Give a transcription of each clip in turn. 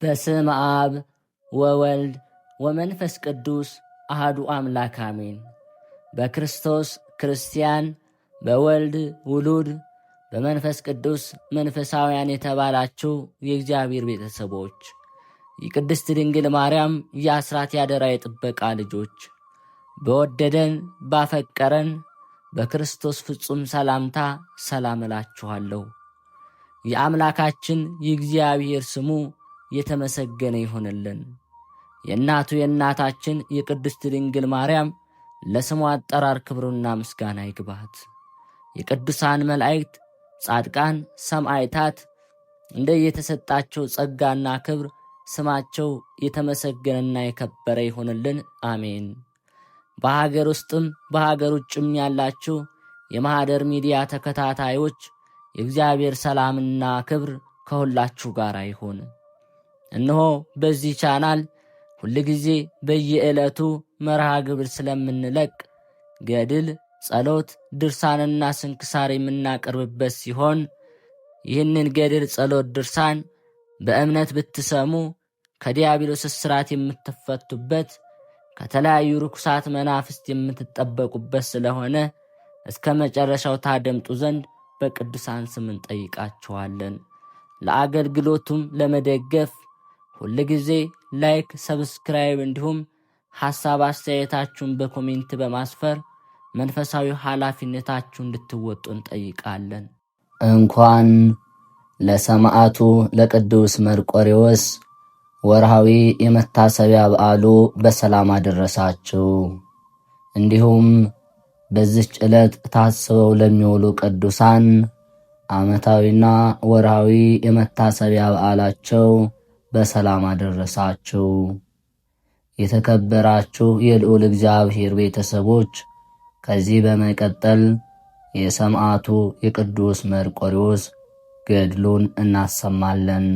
በስመ አብ ወወልድ ወመንፈስ ቅዱስ አሃዱ አምላክ አሜን። በክርስቶስ ክርስቲያን፣ በወልድ ውሉድ፣ በመንፈስ ቅዱስ መንፈሳውያን የተባላችሁ የእግዚአብሔር ቤተሰቦች፣ የቅድስት ድንግል ማርያም የአስራት ያደራ የጥበቃ ልጆች፣ በወደደን ባፈቀረን በክርስቶስ ፍጹም ሰላምታ ሰላም እላችኋለሁ። የአምላካችን የእግዚአብሔር ስሙ የተመሰገነ ይሆንልን። የእናቱ የእናታችን የቅድስት ድንግል ማርያም ለስሙ አጠራር ክብሩና ምስጋና ይግባት። የቅዱሳን መላእክት፣ ጻድቃን፣ ሰማዕታት እንደየተሰጣቸው ጸጋና ክብር ስማቸው የተመሰገነና የከበረ ይሆንልን። አሜን። በሀገር ውስጥም በሀገር ውጭም ያላችሁ የማኅደር ሚዲያ ተከታታዮች የእግዚአብሔር ሰላምና ክብር ከሁላችሁ ጋር ይሁን። እነሆ በዚህ ቻናል ሁልጊዜ በየዕለቱ መርሃ ግብር ስለምንለቅ ገድል፣ ጸሎት፣ ድርሳንና ስንክሳር የምናቀርብበት ሲሆን ይህንን ገድል፣ ጸሎት፣ ድርሳን በእምነት ብትሰሙ ከዲያብሎስ እስራት የምትፈቱበት ከተለያዩ ርኩሳት መናፍስት የምትጠበቁበት ስለሆነ እስከ መጨረሻው ታደምጡ ዘንድ በቅዱሳን ስም እንጠይቃችኋለን። ለአገልግሎቱም ለመደገፍ ሁልጊዜ ላይክ፣ ሰብስክራይብ እንዲሁም ሐሳብ አስተያየታችሁን በኮሜንት በማስፈር መንፈሳዊ ኃላፊነታችሁ እንድትወጡ እንጠይቃለን። እንኳን ለሰማዕቱ ለቅዱስ መርቆሬዎስ ወርሃዊ የመታሰቢያ በዓሉ በሰላም አደረሳችሁ። እንዲሁም በዚህች ዕለት ታስበው ለሚውሉ ቅዱሳን ዓመታዊና ወርሃዊ የመታሰቢያ በዓላቸው በሰላም አደረሳችሁ። የተከበራችሁ የልዑል እግዚአብሔር ቤተሰቦች፣ ከዚህ በመቀጠል የሰማዕቱ የቅዱስ መርቆሬዎስ ገድሉን እናሰማለን።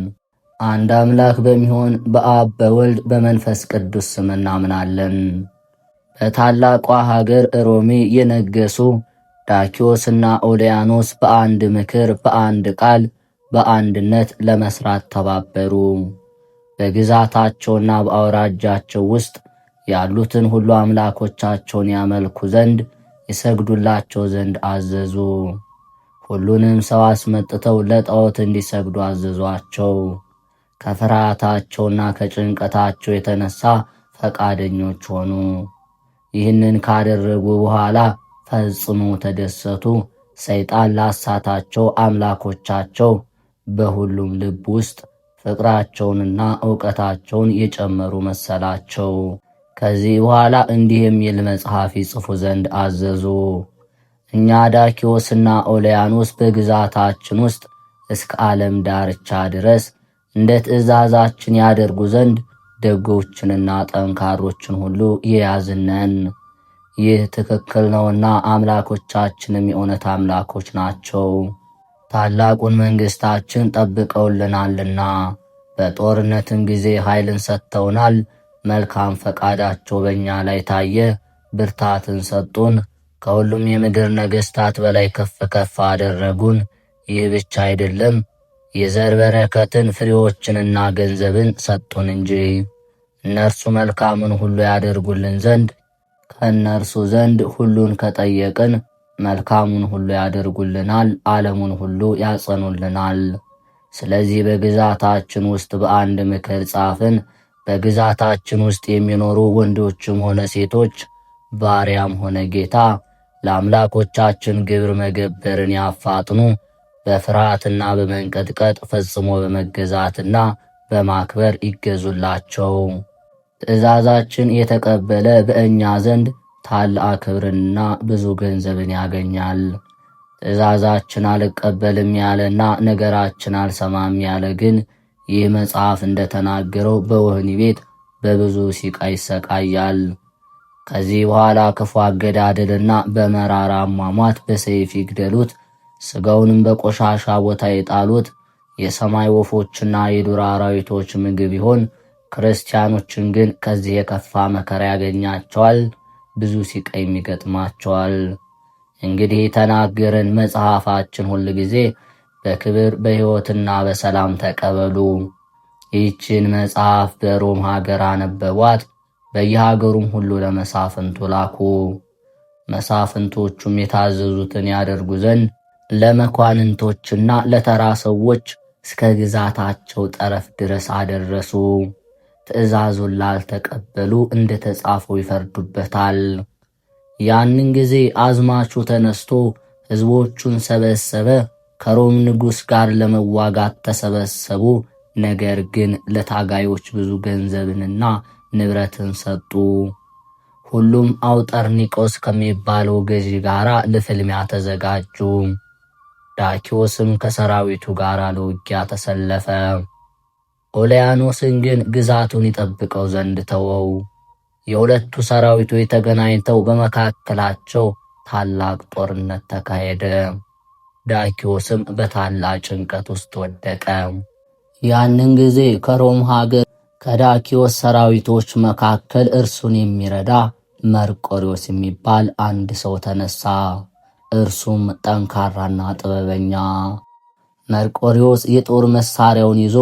አንድ አምላክ በሚሆን በአብ በወልድ በመንፈስ ቅዱስ ስም እናምናለን። በታላቋ ሀገር ሮሜ የነገሱ ዳኪዎስና ኦልያኖስ በአንድ ምክር በአንድ ቃል በአንድነት ለመስራት ተባበሩ። በግዛታቸውና በአውራጃቸው ውስጥ ያሉትን ሁሉ አምላኮቻቸውን ያመልኩ ዘንድ ይሰግዱላቸው ዘንድ አዘዙ። ሁሉንም ሰው አስመጥተው ለጣዖት እንዲሰግዱ አዘዟቸው። ከፍርሃታቸውና ከጭንቀታቸው የተነሳ ፈቃደኞች ሆኑ። ይህንን ካደረጉ በኋላ ፈጽሞ ተደሰቱ። ሰይጣን ላሳታቸው አምላኮቻቸው በሁሉም ልብ ውስጥ ፍቅራቸውንና ዕውቀታቸውን የጨመሩ መሰላቸው። ከዚህ በኋላ እንዲህ የሚል መጽሐፍ ይጽፉ ዘንድ አዘዙ። እኛ ዳኪዎስና ኦልያኖስ በግዛታችን ውስጥ እስከ ዓለም ዳርቻ ድረስ እንደ ትእዛዛችን ያደርጉ ዘንድ ደጎችንና ጠንካሮችን ሁሉ የያዝነን። ይህ ትክክል ነውና አምላኮቻችንም የእውነት አምላኮች ናቸው። ታላቁን መንግሥታችን ጠብቀውልናልና በጦርነትም ጊዜ ኃይልን ሰጥተውናል። መልካም ፈቃዳቸው በእኛ ላይ ታየ፣ ብርታትን ሰጡን። ከሁሉም የምድር ነገሥታት በላይ ከፍ ከፍ አደረጉን። ይህ ብቻ አይደለም፣ የዘር በረከትን ፍሬዎችንና ገንዘብን ሰጡን እንጂ። እነርሱ መልካምን ሁሉ ያደርጉልን ዘንድ ከእነርሱ ዘንድ ሁሉን ከጠየቅን መልካሙን ሁሉ ያደርጉልናል፣ ዓለሙን ሁሉ ያጸኑልናል። ስለዚህ በግዛታችን ውስጥ በአንድ ምክር ጻፍን። በግዛታችን ውስጥ የሚኖሩ ወንዶችም ሆነ ሴቶች፣ ባሪያም ሆነ ጌታ ለአምላኮቻችን ግብር መገበርን ያፋጥኑ። በፍርሃትና በመንቀጥቀጥ ፈጽሞ በመገዛትና በማክበር ይገዙላቸው። ትእዛዛችን የተቀበለ በእኛ ዘንድ ታላቅ ክብርንና ብዙ ገንዘብን ያገኛል። ትእዛዛችን አልቀበልም ያለና ነገራችን አልሰማም ያለ ግን ይህ መጽሐፍ እንደተናገረው በወህኒ ቤት በብዙ ሲቃይ ይሰቃያል። ከዚህ በኋላ ክፉ አገዳደልና በመራራ አሟሟት በሰይፍ ይግደሉት፣ ሥጋውንም በቆሻሻ ቦታ ይጣሉት። የሰማይ ወፎችና የዱር አራዊቶች ምግብ ይሆን። ክርስቲያኖችን ግን ከዚህ የከፋ መከራ ያገኛቸዋል፣ ብዙ ሲቃይም ይገጥማቸዋል። እንግዲህ ተናገርን መጽሐፋችን ሁል ጊዜ በክብር በሕይወትና በሰላም ተቀበሉ። ይህችን መጽሐፍ በሮም ሀገር አነበቧት። በየሀገሩም ሁሉ ለመሳፍንቱ ላኩ። መሳፍንቶቹም የታዘዙትን ያደርጉ ዘንድ ለመኳንንቶችና ለተራ ሰዎች እስከ ግዛታቸው ጠረፍ ድረስ አደረሱ። ትእዛዙን ላልተቀበሉ እንደ ተጻፈው ይፈርዱበታል። ያንን ጊዜ አዝማቹ ተነስቶ ሕዝቦቹን ሰበሰበ። ከሮም ንጉሥ ጋር ለመዋጋት ተሰበሰቡ። ነገር ግን ለታጋዮች ብዙ ገንዘብንና ንብረትን ሰጡ። ሁሉም አውጠርኒቆስ ከሚባለው ገዢ ጋር ለፍልሚያ ተዘጋጁ። ዳኪዎስም ከሰራዊቱ ጋር ለውጊያ ተሰለፈ። ኦልያኖስን ግን ግዛቱን ይጠብቀው ዘንድ ተወው። የሁለቱ ሰራዊቶች ተገናኝተው በመካከላቸው ታላቅ ጦርነት ተካሄደ። ዳኪዎስም በታላቅ ጭንቀት ውስጥ ወደቀ። ያንን ጊዜ ከሮም ሀገር ከዳኪዎስ ሰራዊቶች መካከል እርሱን የሚረዳ መርቆሪዎስ የሚባል አንድ ሰው ተነሳ። እርሱም ጠንካራና ጥበበኛ። መርቆሪዎስ የጦር መሳሪያውን ይዞ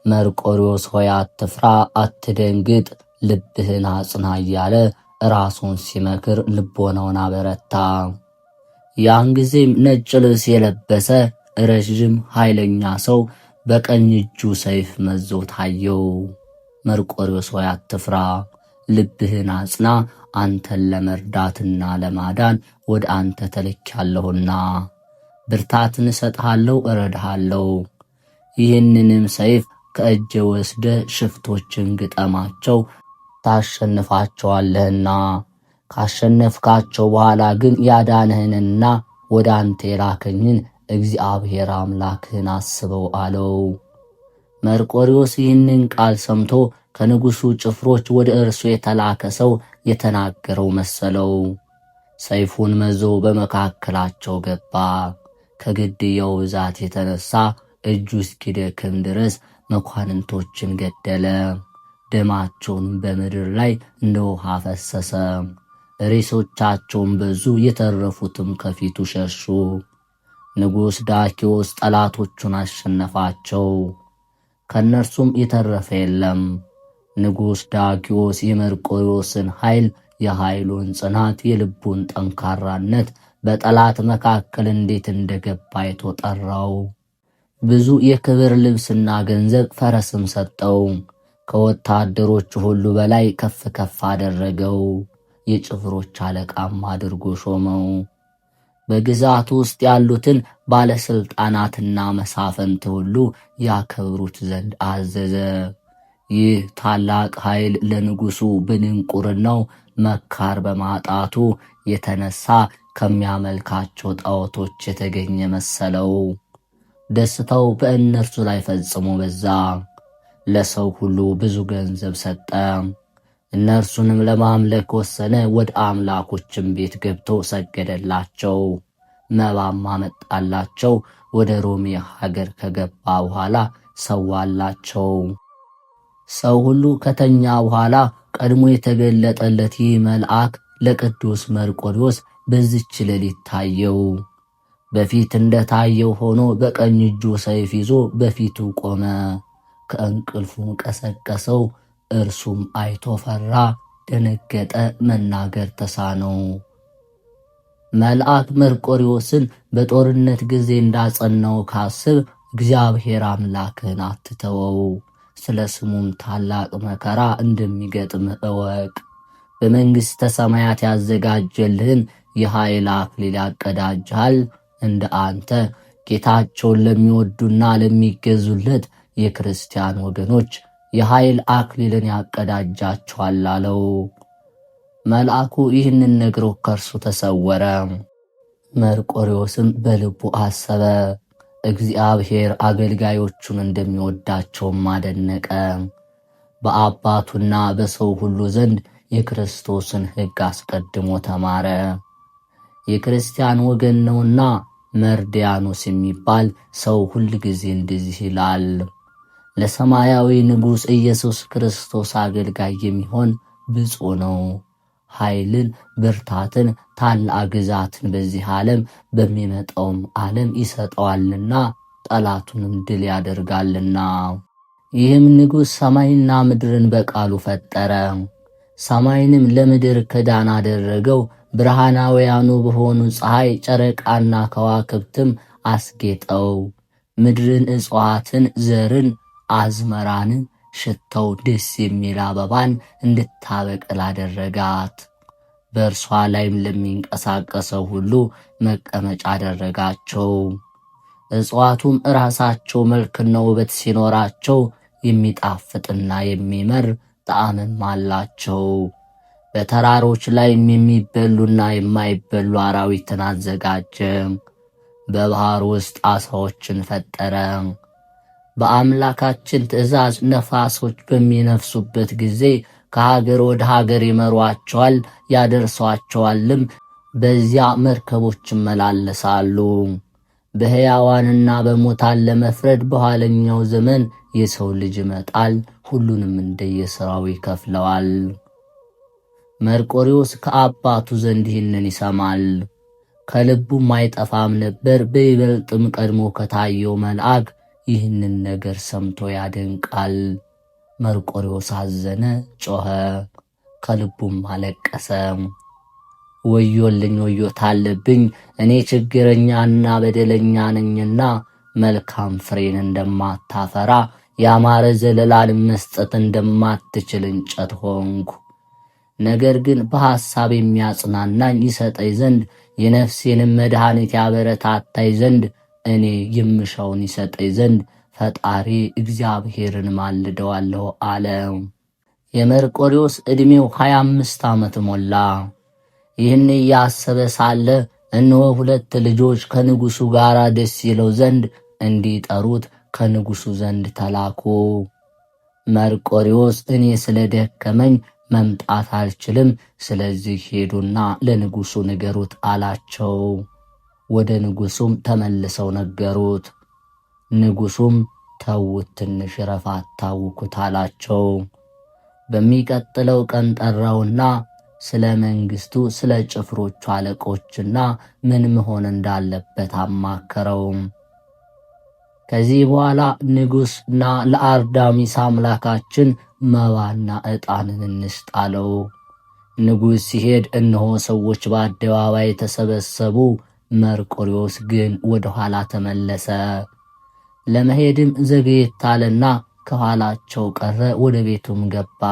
መርቆሪዎስ ሆይ አትፍራ፣ አትደንግጥ፣ ልብህን አጽና እያለ ራሱን ሲመክር ልቦናውን አበረታ። ያን ጊዜም ነጭ ልብስ የለበሰ ረዥም ኃይለኛ ሰው በቀኝ እጁ ሰይፍ መዞ ታየው። መርቆሪዎስ ሆይ አትፍራ፣ ልብህን አጽና፣ አንተን ለመርዳትና ለማዳን ወደ አንተ ተልኬአለሁና ብርታትን እሰጥሃለሁ፣ እረድሃለሁ። ይህንንም ሰይፍ ከእጄ ወስደ ሽፍቶችን ግጠማቸው፣ ታሸንፋቸዋለህና ካሸነፍካቸው በኋላ ግን ያዳንህንና ወደ አንተ የላከኝን እግዚአብሔር አምላክህን አስበው አለው። መርቆሪዎስ ይህንን ቃል ሰምቶ ከንጉሡ ጭፍሮች ወደ እርሱ የተላከ ሰው የተናገረው መሰለው። ሰይፉን መዞ በመካከላቸው ገባ። ከግድያው ብዛት የተነሳ እጁ እስኪደክም ድረስ መኳንንቶችን ገደለ። ደማቸውን በምድር ላይ እንደ ውሃ ፈሰሰ። ሬሶቻቸውን በዙ፣ የተረፉትም ከፊቱ ሸሹ። ንጉሥ ዳኪዎስ ጠላቶቹን አሸነፋቸው፣ ከእነርሱም የተረፈ የለም። ንጉሥ ዳኪዎስ የመርቆሪዎስን ኃይል፣ የኃይሉን ጽናት፣ የልቡን ጠንካራነት በጠላት መካከል እንዴት እንደገባ አይቶ ጠራው። ብዙ የክብር ልብስና ገንዘብ ፈረስም ሰጠው። ከወታደሮቹ ሁሉ በላይ ከፍ ከፍ አደረገው። የጭፍሮች አለቃም አድርጎ ሾመው። በግዛቱ ውስጥ ያሉትን ባለሥልጣናትና መሳፍንት ሁሉ ያከብሩት ዘንድ አዘዘ። ይህ ታላቅ ኃይል ለንጉሡ በድንቁርናው መካር በማጣቱ የተነሳ ከሚያመልካቸው ጣዖቶች የተገኘ መሰለው። ደስታው በእነርሱ ላይ ፈጽሞ በዛ። ለሰው ሁሉ ብዙ ገንዘብ ሰጠ። እነርሱንም ለማምለክ ወሰነ። ወደ አምላኮችም ቤት ገብቶ ሰገደላቸው፣ መባም አመጣላቸው። ወደ ሮሜ ሀገር ከገባ በኋላ ሰዋላቸው። ሰው ሁሉ ከተኛ በኋላ ቀድሞ የተገለጠለት ይህ መልአክ ለቅዱስ መርቆሪዎስ በዚች ሌሊት ታየው። በፊት እንደታየው ሆኖ በቀኝ እጁ ሰይፍ ይዞ በፊቱ ቆመ። ከእንቅልፉም ቀሰቀሰው። እርሱም አይቶ ፈራ፣ ደነገጠ፣ መናገር ተሳነው። መልአክ መርቆሪዎስን በጦርነት ጊዜ እንዳጸናው ካስብ፣ እግዚአብሔር አምላክህን አትተወው፣ ስለ ስሙም ታላቅ መከራ እንደሚገጥም እወቅ። በመንግሥተ ሰማያት ያዘጋጀልህን የኃይል አክሊል ያቀዳጅሃል። እንደ አንተ ጌታቸውን ለሚወዱና ለሚገዙለት የክርስቲያን ወገኖች የኃይል አክሊልን ያቀዳጃቸዋል አለው። መልአኩ ይህንን ነግሮ ከእርሱ ተሰወረ። መርቆሪዎስም በልቡ አሰበ፣ እግዚአብሔር አገልጋዮቹን እንደሚወዳቸውም አደነቀ። በአባቱና በሰው ሁሉ ዘንድ የክርስቶስን ሕግ አስቀድሞ ተማረ። የክርስቲያን ወገን ነውና መርድያኖስ የሚባል ሰው ሁል ጊዜ እንደዚህ ይላል፣ ለሰማያዊ ንጉሥ ኢየሱስ ክርስቶስ አገልጋይ የሚሆን ብፁዕ ነው። ኃይልን፣ ብርታትን፣ ታላቅ ግዛትን በዚህ ዓለም በሚመጣውም ዓለም ይሰጠዋልና ጠላቱንም ድል ያደርጋልና። ይህም ንጉሥ ሰማይና ምድርን በቃሉ ፈጠረ። ሰማይንም ለምድር ክዳን አደረገው። ብርሃናውያኑ በሆኑ ፀሐይ፣ ጨረቃና ከዋክብትም አስጌጠው። ምድርን፣ እጽዋትን፣ ዘርን፣ አዝመራን፣ ሽተው ደስ የሚል አበባን እንድታበቅል አደረጋት። በእርሷ ላይም ለሚንቀሳቀሰው ሁሉ መቀመጫ አደረጋቸው። እጽዋቱም ራሳቸው መልክና ውበት ሲኖራቸው የሚጣፍጥና የሚመር ጣዕምም አላቸው። በተራሮች ላይም የሚበሉና የማይበሉ አራዊትን አዘጋጀ። በባህር ውስጥ ዓሣዎችን ፈጠረ። በአምላካችን ትእዛዝ ነፋሶች በሚነፍሱበት ጊዜ ከሀገር ወደ ሀገር ይመሯቸዋል፣ ያደርሷቸዋልም። በዚያ መርከቦች ይመላለሳሉ። በሕያዋንና በሙታን ለመፍረድ በኋለኛው ዘመን የሰው ልጅ ይመጣል፣ ሁሉንም እንደየሥራው ይከፍለዋል። መርቆሬዎስ ከአባቱ ዘንድ ይህንን ይሰማል፣ ከልቡም አይጠፋም ነበር። በይበልጥም ቀድሞ ከታየው መልአክ ይህንን ነገር ሰምቶ ያደንቃል። መርቆሬዎስ አዘነ፣ ጮኸ፣ ከልቡም አለቀሰ። ወዮልኝ፣ ወዮታ አለብኝ! እኔ ችግረኛና በደለኛ ነኝና መልካም ፍሬን እንደማታፈራ ያማረ ዘለላን መስጠት እንደማትችል እንጨት ሆንኩ። ነገር ግን በሐሳብ የሚያጽናናኝ ይሰጠኝ ዘንድ የነፍሴንም መድኃኒት ያበረታታይ ዘንድ እኔ የምሻውን ይሰጠኝ ዘንድ ፈጣሪ እግዚአብሔርን ማልደዋለሁ አለ። የመርቆሬዎስ ዕድሜው 25 ዓመት ሞላ። ይህን እያሰበ ሳለ እነሆ 2 ልጆች ከንጉሡ ጋር ደስ ይለው ዘንድ እንዲጠሩት ከንጉሡ ዘንድ ተላኩ። መርቆሬዎስ እኔ ስለ ደከመኝ መምጣት አልችልም፣ ስለዚህ ሄዱና ለንጉሡ ንገሩት አላቸው። ወደ ንጉሡም ተመልሰው ነገሩት። ንጉሡም ተዉት፣ ትንሽ ረፋ አታውኩት አላቸው። በሚቀጥለው ቀን ጠራውና ስለ መንግሥቱ፣ ስለ ጭፍሮቹ አለቆችና ምን መሆን እንዳለበት አማከረው። ከዚህ በኋላ ንጉሥና ለአርዳሚስ አምላካችን መባና ዕጣንን እንስጥ አለው። ንጉሥ ሲሄድ እነሆ ሰዎች በአደባባይ ተሰበሰቡ። መርቆሬዎስ ግን ወደ ኋላ ተመለሰ። ለመሄድም ዘግየት አለና ከኋላቸው ቀረ። ወደ ቤቱም ገባ።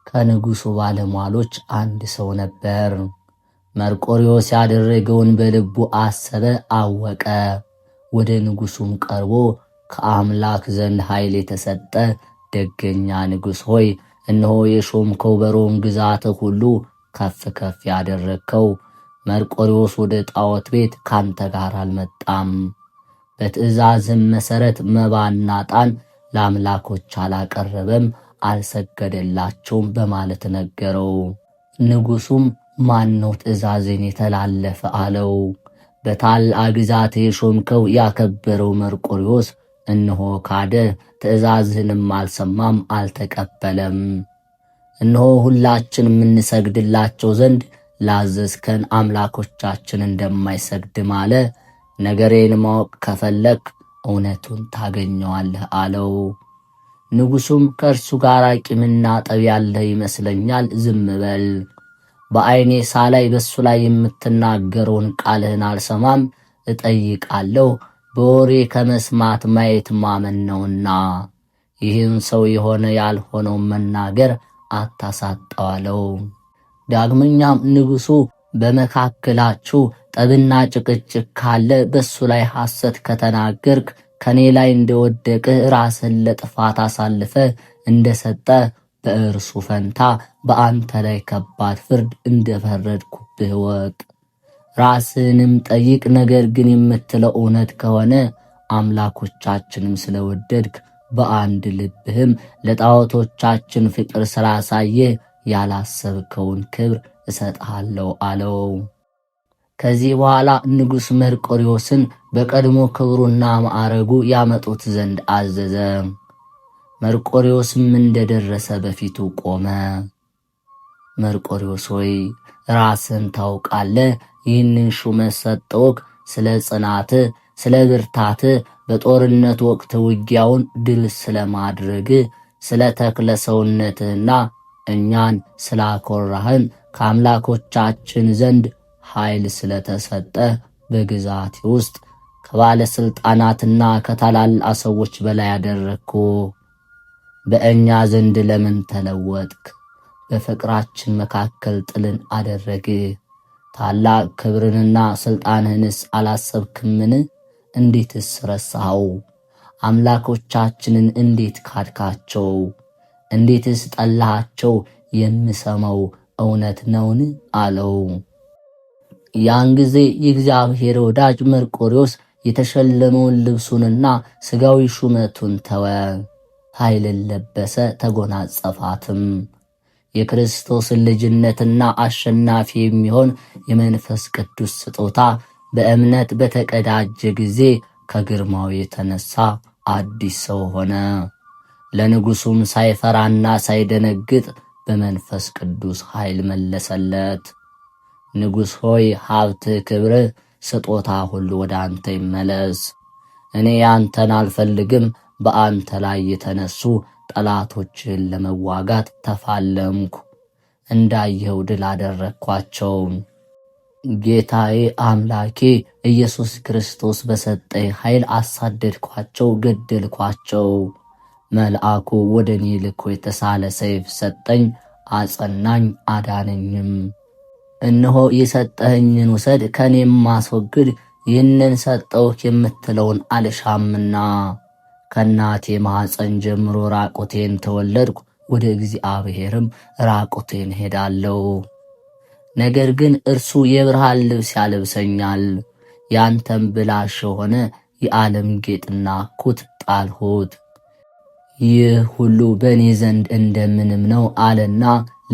ከንጉሡ ባለሟሎች አንድ ሰው ነበር። መርቆሬዎስ ያደረገውን በልቡ አሰበ፣ አወቀ። ወደ ንጉሡም ቀርቦ ከአምላክ ዘንድ ኃይል የተሰጠ ደገኛ ንጉሥ ሆይ፣ እነሆ የሾምከው በሮም ግዛት ሁሉ ከፍ ከፍ ያደረግከው መርቆሬዎስ ወደ ጣዖት ቤት ካንተ ጋር አልመጣም። በትእዛዝም መሠረት መባና ዕጣን ለአምላኮች አላቀረበም፣ አልሰገደላቸውም በማለት ነገረው። ንጉሡም ማን ነው ትእዛዜን የተላለፈ አለው። በታላቅ ግዛት የሾምከው ያከበረው መርቆሬዎስ እነሆ ካደ፣ ትእዛዝህንም አልሰማም፣ አልተቀበለም። እነሆ ሁላችን የምንሰግድላቸው ዘንድ ላዘዝከን አምላኮቻችን እንደማይሰግድ ማለ። ነገሬን ማወቅ ከፈለክ እውነቱን ታገኘዋለህ አለው። ንጉሡም ከእርሱ ጋር ቂምና ጠብ ያለህ ይመስለኛል፣ ዝም በል። በዐይኔ ሳላይ በእሱ ላይ የምትናገረውን ቃልህን አልሰማም፣ እጠይቃለሁ። በወሬ ከመስማት ማየት ማመን ነውና ይህን ሰው የሆነ ያልሆነውን መናገር አታሳጠዋለው። ዳግመኛም ንጉሡ በመካከላችሁ ጠብና ጭቅጭቅ ካለ በእሱ ላይ ሐሰት ከተናገርክ ከኔ ላይ እንደወደቅህ ራስን ለጥፋት አሳልፈ እንደሰጠ በእርሱ ፈንታ በአንተ ላይ ከባድ ፍርድ እንደፈረድኩብህ ወቅ። ራስንም ጠይቅ። ነገር ግን የምትለው እውነት ከሆነ አምላኮቻችንም ስለወደድክ በአንድ ልብህም ለጣዖቶቻችን ፍቅር ስላሳየህ ያላሰብከውን ክብር እሰጥሃለሁ አለው። ከዚህ በኋላ ንጉሥ መርቆሬዎስን በቀድሞ ክብሩና ማዕረጉ ያመጡት ዘንድ አዘዘ። መርቆሬዎስም እንደደረሰ በፊቱ ቆመ። መርቆሬዎስ ሆይ ራስን ታውቃለህ፣ ይህንን ሹመት ሰጠውክ ስለ ጽናትህ፣ ስለ ብርታትህ፣ በጦርነት ወቅት ውጊያውን ድል ስለማድረግ ስለ ተክለ ሰውነትህና እኛን ስላኮራህን ከአምላኮቻችን ዘንድ ኃይል ስለተሰጠ በግዛቴ ውስጥ ከባለሥልጣናትና ከታላላቅ ሰዎች በላይ ያደረግኩ። በእኛ ዘንድ ለምን ተለወጥክ? በፍቅራችን መካከል ጥልን አደረግ። ታላቅ ክብርንና ሥልጣንህንስ አላሰብክምን? እንዴትስ ረሳኸው? አምላኮቻችንን እንዴት ካድካቸው? እንዴትስ ጠላሃቸው? የምሰማው እውነት ነውን? አለው። ያን ጊዜ የእግዚአብሔር ወዳጅ መርቆሬዎስ የተሸለመውን ልብሱንና ሥጋዊ ሹመቱን ተወ፣ ኃይልን ለበሰ፣ ተጎናጸፋትም። የክርስቶስን ልጅነትና አሸናፊ የሚሆን የመንፈስ ቅዱስ ስጦታ በእምነት በተቀዳጀ ጊዜ ከግርማው የተነሳ አዲስ ሰው ሆነ። ለንጉሡም ሳይፈራና ሳይደነግጥ በመንፈስ ቅዱስ ኃይል መለሰለት። ንጉሥ ሆይ ሀብት፣ ክብር፣ ስጦታ ሁሉ ወደ አንተ ይመለስ። እኔ አንተን አልፈልግም። በአንተ ላይ የተነሱ ጠላቶችን ለመዋጋት ተፋለምኩ። እንዳየኸው ድል አደረግኳቸው። ጌታዬ አምላኬ ኢየሱስ ክርስቶስ በሰጠኝ ኃይል አሳደድኳቸው፣ ገደልኳቸው። መልአኩ ወደ እኔ ልኮ የተሳለ ሰይፍ ሰጠኝ፣ አጸናኝ፣ አዳነኝም። እነሆ የሰጠኸኝን ውሰድ፣ ከኔም ማስወግድ፣ ይህንን ሰጠውህ የምትለውን አልሻምና። ከእናቴ ማኅፀን ጀምሮ ራቁቴን ተወለድኩ፣ ወደ እግዚአብሔርም ራቁቴን ሄዳለሁ። ነገር ግን እርሱ የብርሃን ልብስ ያለብሰኛል፣ ያንተም ብላሽ የሆነ የዓለም ጌጥና ኩት ጣልሁት። ይህ ሁሉ በእኔ ዘንድ እንደምንም ነው አለና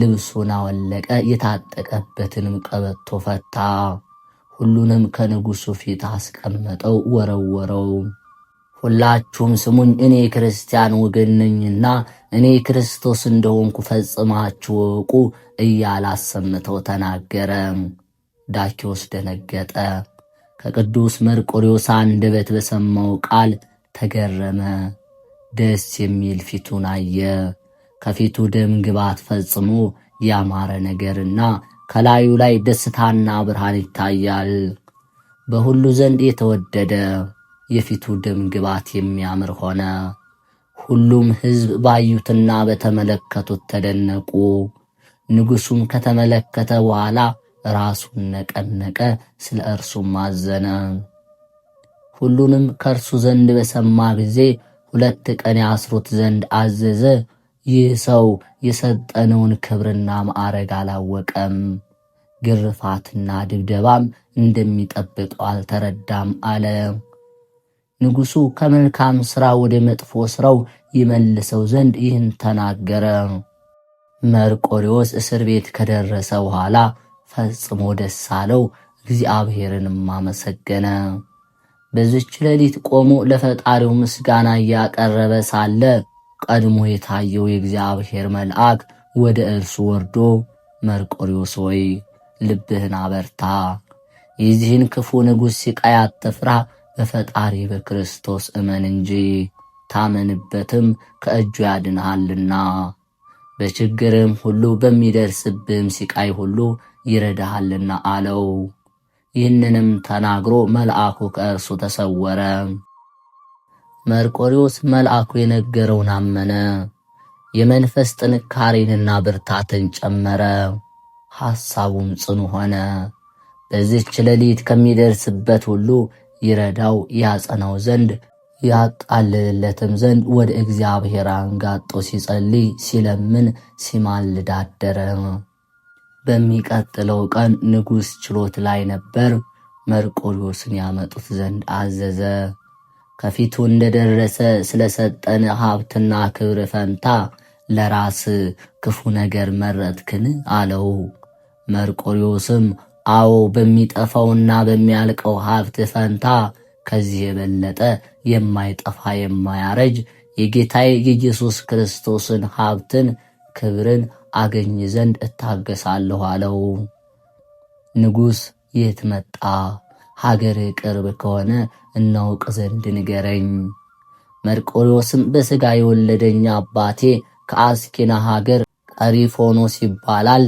ልብሱን አወለቀ፣ የታጠቀበትንም ቀበቶ ፈታ። ሁሉንም ከንጉሡ ፊት አስቀመጠው፣ ወረወረው። ሁላችሁም ስሙኝ፣ እኔ ክርስቲያን ወገን ነኝና እኔ ክርስቶስ እንደሆንኩ ፈጽማችሁ እወቁ እያለ አሰምተው ተናገረ። ዳኪዎስ ደነገጠ፣ ከቅዱስ መርቆሬዎስ አንደበት በሰማው ቃል ተገረመ። ደስ የሚል ፊቱን አየ። ከፊቱ ደም ግባት ፈጽሞ ያማረ ነገርና ከላዩ ላይ ደስታና ብርሃን ይታያል። በሁሉ ዘንድ የተወደደ የፊቱ ደም ግባት የሚያምር ሆነ። ሁሉም ሕዝብ ባዩትና በተመለከቱት ተደነቁ። ንጉሡም ከተመለከተ በኋላ ራሱን ነቀነቀ፣ ስለ እርሱም አዘነ። ሁሉንም ከእርሱ ዘንድ በሰማ ጊዜ 2 ቀን ያስሩት ዘንድ አዘዘ። ይህ ሰው የሰጠነውን ክብርና ማዕረግ አላወቀም፣ ግርፋትና ድብደባም እንደሚጠብቀው አልተረዳም አለ። ንጉሡ ከመልካም ሥራ ወደ መጥፎ ሥራው ይመልሰው ዘንድ ይህን ተናገረ። መርቆሬዎስ እስር ቤት ከደረሰ በኋላ ፈጽሞ ደስ አለው፣ እግዚአብሔርንም አመሰገነ። በዚች ሌሊት ቆሞ ለፈጣሪው ምስጋና እያቀረበ ሳለ ቀድሞ የታየው የእግዚአብሔር መልአክ ወደ እርሱ ወርዶ መርቆሬዎስ ሆይ ልብህን አበርታ፣ የዚህን ክፉ ንጉሥ ሥቃይ አትፍራ፣ በፈጣሪ በክርስቶስ እመን እንጂ ታመንበትም ከእጁ ያድንሃልና በችግርም ሁሉ በሚደርስብህም ሥቃይ ሁሉ ይረዳሃልና አለው። ይህንንም ተናግሮ መልአኩ ከእርሱ ተሰወረ። መርቆሬዎስ መልአኩ የነገረውን አመነ። የመንፈስ ጥንካሬንና ብርታትን ጨመረ፣ ሐሳቡም ጽኑ ሆነ። በዚህች ሌሊት ከሚደርስበት ሁሉ ይረዳው ያጸናው ዘንድ ያቃልልለትም ዘንድ ወደ እግዚአብሔር አንጋጦ ሲጸልይ ሲለምን ሲማልድ አደረ። በሚቀጥለው ቀን ንጉሥ ችሎት ላይ ነበር። መርቆሬዎስን ያመጡት ዘንድ አዘዘ። ከፊቱ እንደደረሰ ስለሰጠን ሀብትና ክብር ፈንታ ለራስ ክፉ ነገር መረጥክን? አለው። መርቆሬዎስም አዎ፣ በሚጠፋውና በሚያልቀው ሀብት ፈንታ ከዚህ የበለጠ የማይጠፋ የማያረጅ የጌታዬ የኢየሱስ ክርስቶስን ሀብትን ክብርን አገኝ ዘንድ እታገሳለሁ አለው። ንጉሥ የት መጣ? ሀገር ቅርብ ከሆነ እናውቅ ዘንድ ንገረኝ። መርቆሬዎስም በሥጋ የወለደኝ አባቴ ከአስኪና ሀገር ቀሪፎኖስ ይባላል።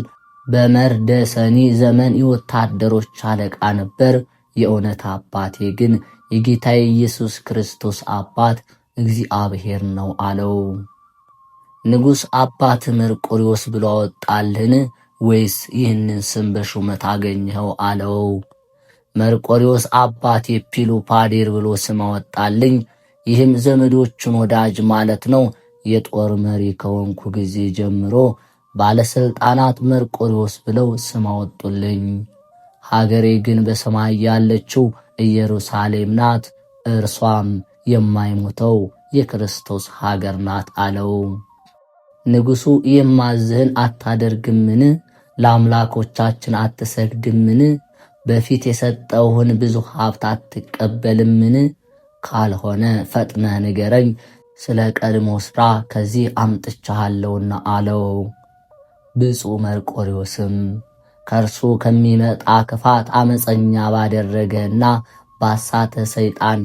በመርደሰኒ ዘመን የወታደሮች አለቃ ነበር። የእውነት አባቴ ግን የጌታዬ ኢየሱስ ክርስቶስ አባት እግዚአብሔር ነው አለው። ንጉሥ አባት መርቆሬዎስ ብሎ አወጣልህን ወይስ ይህንን ስም በሹመት አገኘኸው አለው። መርቆሬዎስ አባቴ ፒሉፓዴር ብሎ ስም አወጣልኝ። ይህም ዘመዶቹን ወዳጅ ማለት ነው። የጦር መሪ ከሆንኩ ጊዜ ጀምሮ ባለሥልጣናት መርቆሬዎስ ብለው ስም አወጡልኝ። ሀገሬ ግን በሰማይ ያለችው ኢየሩሳሌም ናት፣ እርሷም የማይሞተው የክርስቶስ ሀገር ናት አለው። ንጉሡ የማዝህን አታደርግምን? ለአምላኮቻችን አትሰግድምን? በፊት የሰጠውህን ብዙ ሀብት አትቀበልምን? ካልሆነ ፈጥነህ ንገረኝ፣ ስለ ቀድሞ ሥራ ከዚህ አምጥቻለሁና አለው። ብፁዕ መርቆሬዎስም ከእርሱ ከሚመጣ ክፋት አመፀኛ ባደረገና ባሳተ ሰይጣን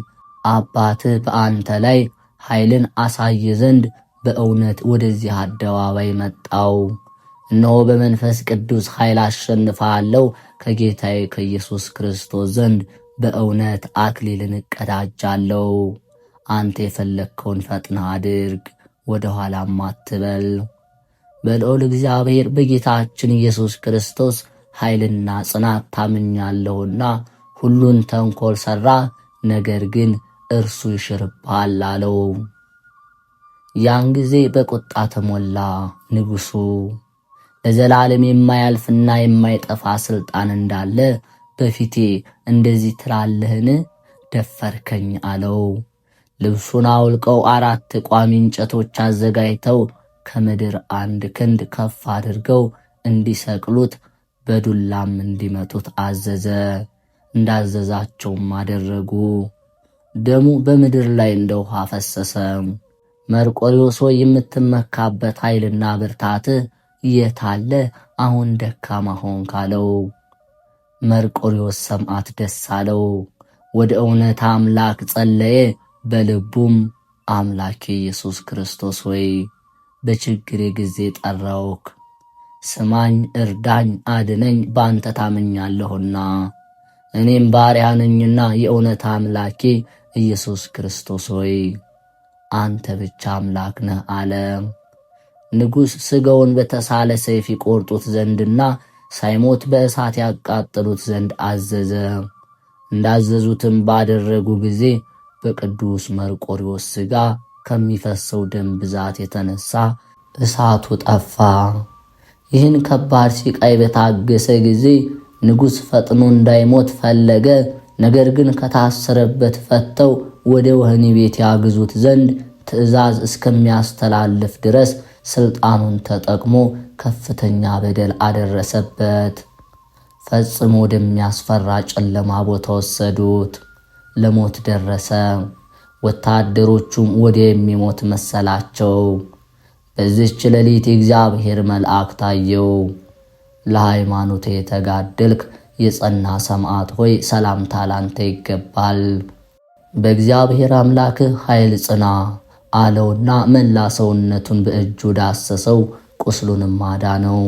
አባትህ በአንተ ላይ ኃይልን አሳይ ዘንድ በእውነት ወደዚህ አደባባይ መጣው። እነሆ በመንፈስ ቅዱስ ኃይል አሸንፋለሁ። ከጌታዬ ከኢየሱስ ክርስቶስ ዘንድ በእውነት አክሊልን እቀዳጃለሁ። አንተ የፈለግከውን ፈጥነህ አድርግ፣ ወደ ኋላም አትበል። በልዑል እግዚአብሔር በጌታችን ኢየሱስ ክርስቶስ ኃይልና ጽናት ታምኛለሁና ሁሉን ተንኰል ሠራ፣ ነገር ግን እርሱ ይሽርብሃል አለው። ያን ጊዜ በቁጣ ተሞላ። ንጉሡ ለዘላለም የማያልፍና የማይጠፋ ሥልጣን እንዳለ በፊቴ እንደዚህ ትላለህን? ደፈርከኝ አለው። ልብሱን አውልቀው 4 ቋሚ እንጨቶች አዘጋጅተው ከምድር 1 ክንድ ከፍ አድርገው እንዲሰቅሉት በዱላም እንዲመቱት አዘዘ። እንዳዘዛቸውም አደረጉ። ደሙ በምድር ላይ እንደ ውሃ ፈሰሰ። መርቆሬዎስ ሆይ የምትመካበት ኃይልና ብርታትህ የታለ? አሁን ደካማ ሆንክ አለው። መርቆሬዎስ ሰምዓት ደስ አለው። ወደ እውነት አምላክ ጸለየ። በልቡም አምላኬ ኢየሱስ ክርስቶስ ሆይ በችግሬ ጊዜ ጠራውክ፣ ስማኝ፣ እርዳኝ፣ አድነኝ፣ በአንተ ታምኛለሁና እኔም ባሪያ ነኝና የእውነት አምላኬ ኢየሱስ ክርስቶስ ሆይ አንተ ብቻ አምላክ ነህ አለ። ንጉሥ ሥጋውን በተሳለ ሰይፍ ይቆርጡት ዘንድና ሳይሞት በእሳት ያቃጥሉት ዘንድ አዘዘ። እንዳዘዙትም ባደረጉ ጊዜ በቅዱስ መርቆሬዎስ ሥጋ ከሚፈሰው ደም ብዛት የተነሳ እሳቱ ጠፋ። ይህን ከባድ ሲቃይ በታገሰ ጊዜ ንጉሥ ፈጥኖ እንዳይሞት ፈለገ። ነገር ግን ከታሰረበት ፈተው ወደ ወህኒ ቤት ያግዙት ዘንድ ትእዛዝ እስከሚያስተላልፍ ድረስ ሥልጣኑን ተጠቅሞ ከፍተኛ በደል አደረሰበት። ፈጽሞ ወደሚያስፈራ ጨለማ ቦታ ወሰዱት። ለሞት ደረሰ። ወታደሮቹም ወደ የሚሞት መሰላቸው። በዚህች ሌሊት የእግዚአብሔር መልአክ ታየው። ለሃይማኖት የተጋደልክ የጸና ሰማዕት ሆይ ሰላምታ ላንተ ይገባል። በእግዚአብሔር አምላክህ ኃይል ጽና አለውና መላ ሰውነቱን በእጁ ዳሰሰው፣ ቁስሉንም አዳነው።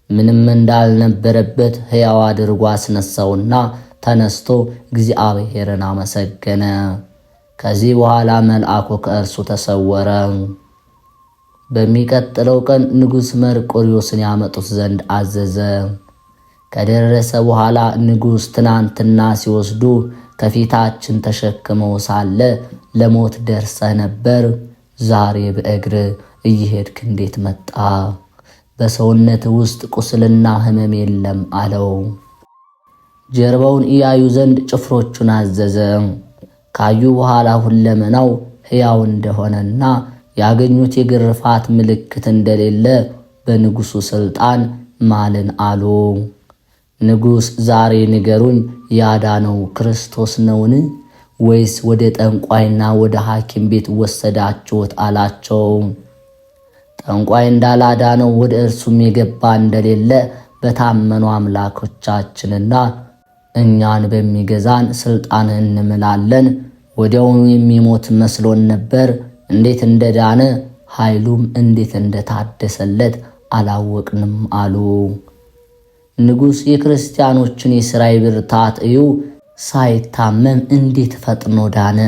ምንም እንዳልነበረበት ሕያው አድርጎ አስነሳውና ተነስቶ እግዚአብሔርን አመሰገነ። ከዚህ በኋላ መልአኩ ከእርሱ ተሰወረ። በሚቀጥለው ቀን ንጉሥ መርቆሬዎስን ያመጡት ዘንድ አዘዘ። ከደረሰ በኋላ ንጉሥ ትናንትና ሲወስዱ ከፊታችን ተሸክመው ሳለ ለሞት ደርሰ ነበር። ዛሬ በእግር እየሄድክ እንዴት መጣ? በሰውነት ውስጥ ቁስልና ሕመም የለም አለው። ጀርባውን እያዩ ዘንድ ጭፍሮቹን አዘዘ። ካዩ በኋላ ሁለመናው ሕያው እንደሆነና ያገኙት የግርፋት ምልክት እንደሌለ በንጉሡ ሥልጣን ማልን አሉ። ንጉሥ ዛሬ ንገሩኝ፣ ያዳነው ክርስቶስ ነውን? ወይስ ወደ ጠንቋይና ወደ ሐኪም ቤት ወሰዳችሁት አላቸው። ጠንቋይ እንዳላዳነው ወደ እርሱም የገባ እንደሌለ በታመኑ አምላኮቻችንና እኛን በሚገዛን ስልጣን እንምላለን። ወዲያውኑ የሚሞት መስሎን ነበር። እንዴት እንደዳነ ኃይሉም እንዴት እንደታደሰለት አላወቅንም አሉ። ንጉሥ የክርስቲያኖችን የሥራይ ብርታት እዩ። ሳይታመም እንዴት ፈጥኖ ዳነ።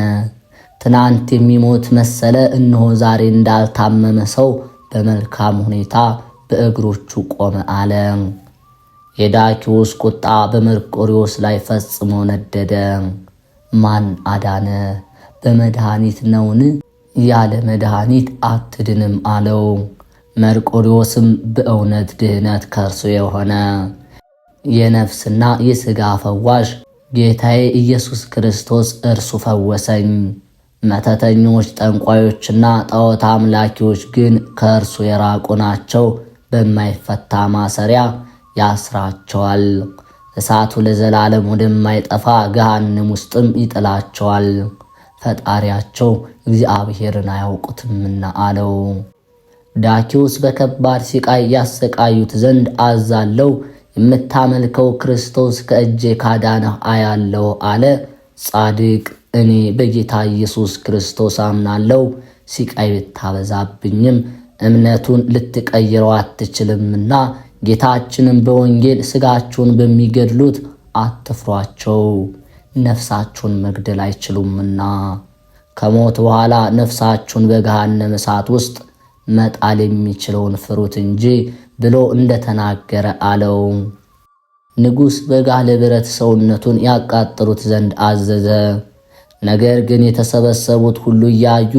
ትናንት የሚሞት መሰለ፣ እነሆ ዛሬ እንዳልታመመ ሰው በመልካም ሁኔታ በእግሮቹ ቆመ አለ። የዳኪዎስ ቁጣ በመርቆሬዎስ ላይ ፈጽሞ ነደደ። ማን አዳነ? በመድኃኒት ነውን? ያለ መድኃኒት አትድንም አለው። መርቆሬዎስም በእውነት ድህነት ከእርሱ የሆነ የነፍስና የሥጋ ፈዋሽ ጌታዬ ኢየሱስ ክርስቶስ እርሱ ፈወሰኝ። መተተኞች፣ ጠንቋዮችና ጣዖት አምላኪዎች ግን ከእርሱ የራቁ ናቸው። በማይፈታ ማሰሪያ ያስራቸዋል። እሳቱ ለዘላለም ወደማይጠፋ ገሃነም ውስጥም ይጥላቸዋል። ፈጣሪያቸው እግዚአብሔርን አያውቁትምና አለው። ዳኪዎስ በከባድ ሲቃይ ያሰቃዩት ዘንድ አዛለው። የምታመልከው ክርስቶስ ከእጄ ካዳነህ አያለው አለ። ጻድቅ እኔ በጌታ ኢየሱስ ክርስቶስ አምናለው። ሲቃይ ብታበዛብኝም እምነቱን ልትቀይረው አትችልምና ጌታችንም በወንጌል ሥጋችሁን በሚገድሉት አትፍሯቸው፣ ነፍሳችሁን መግደል አይችሉምና ከሞት በኋላ ነፍሳችሁን በገሃነመ እሳት ውስጥ መጣል የሚችለውን ፍሩት እንጂ ብሎ እንደተናገረ አለው። ንጉሥ በጋለ ብረት ሰውነቱን ያቃጥሉት ዘንድ አዘዘ። ነገር ግን የተሰበሰቡት ሁሉ እያዩ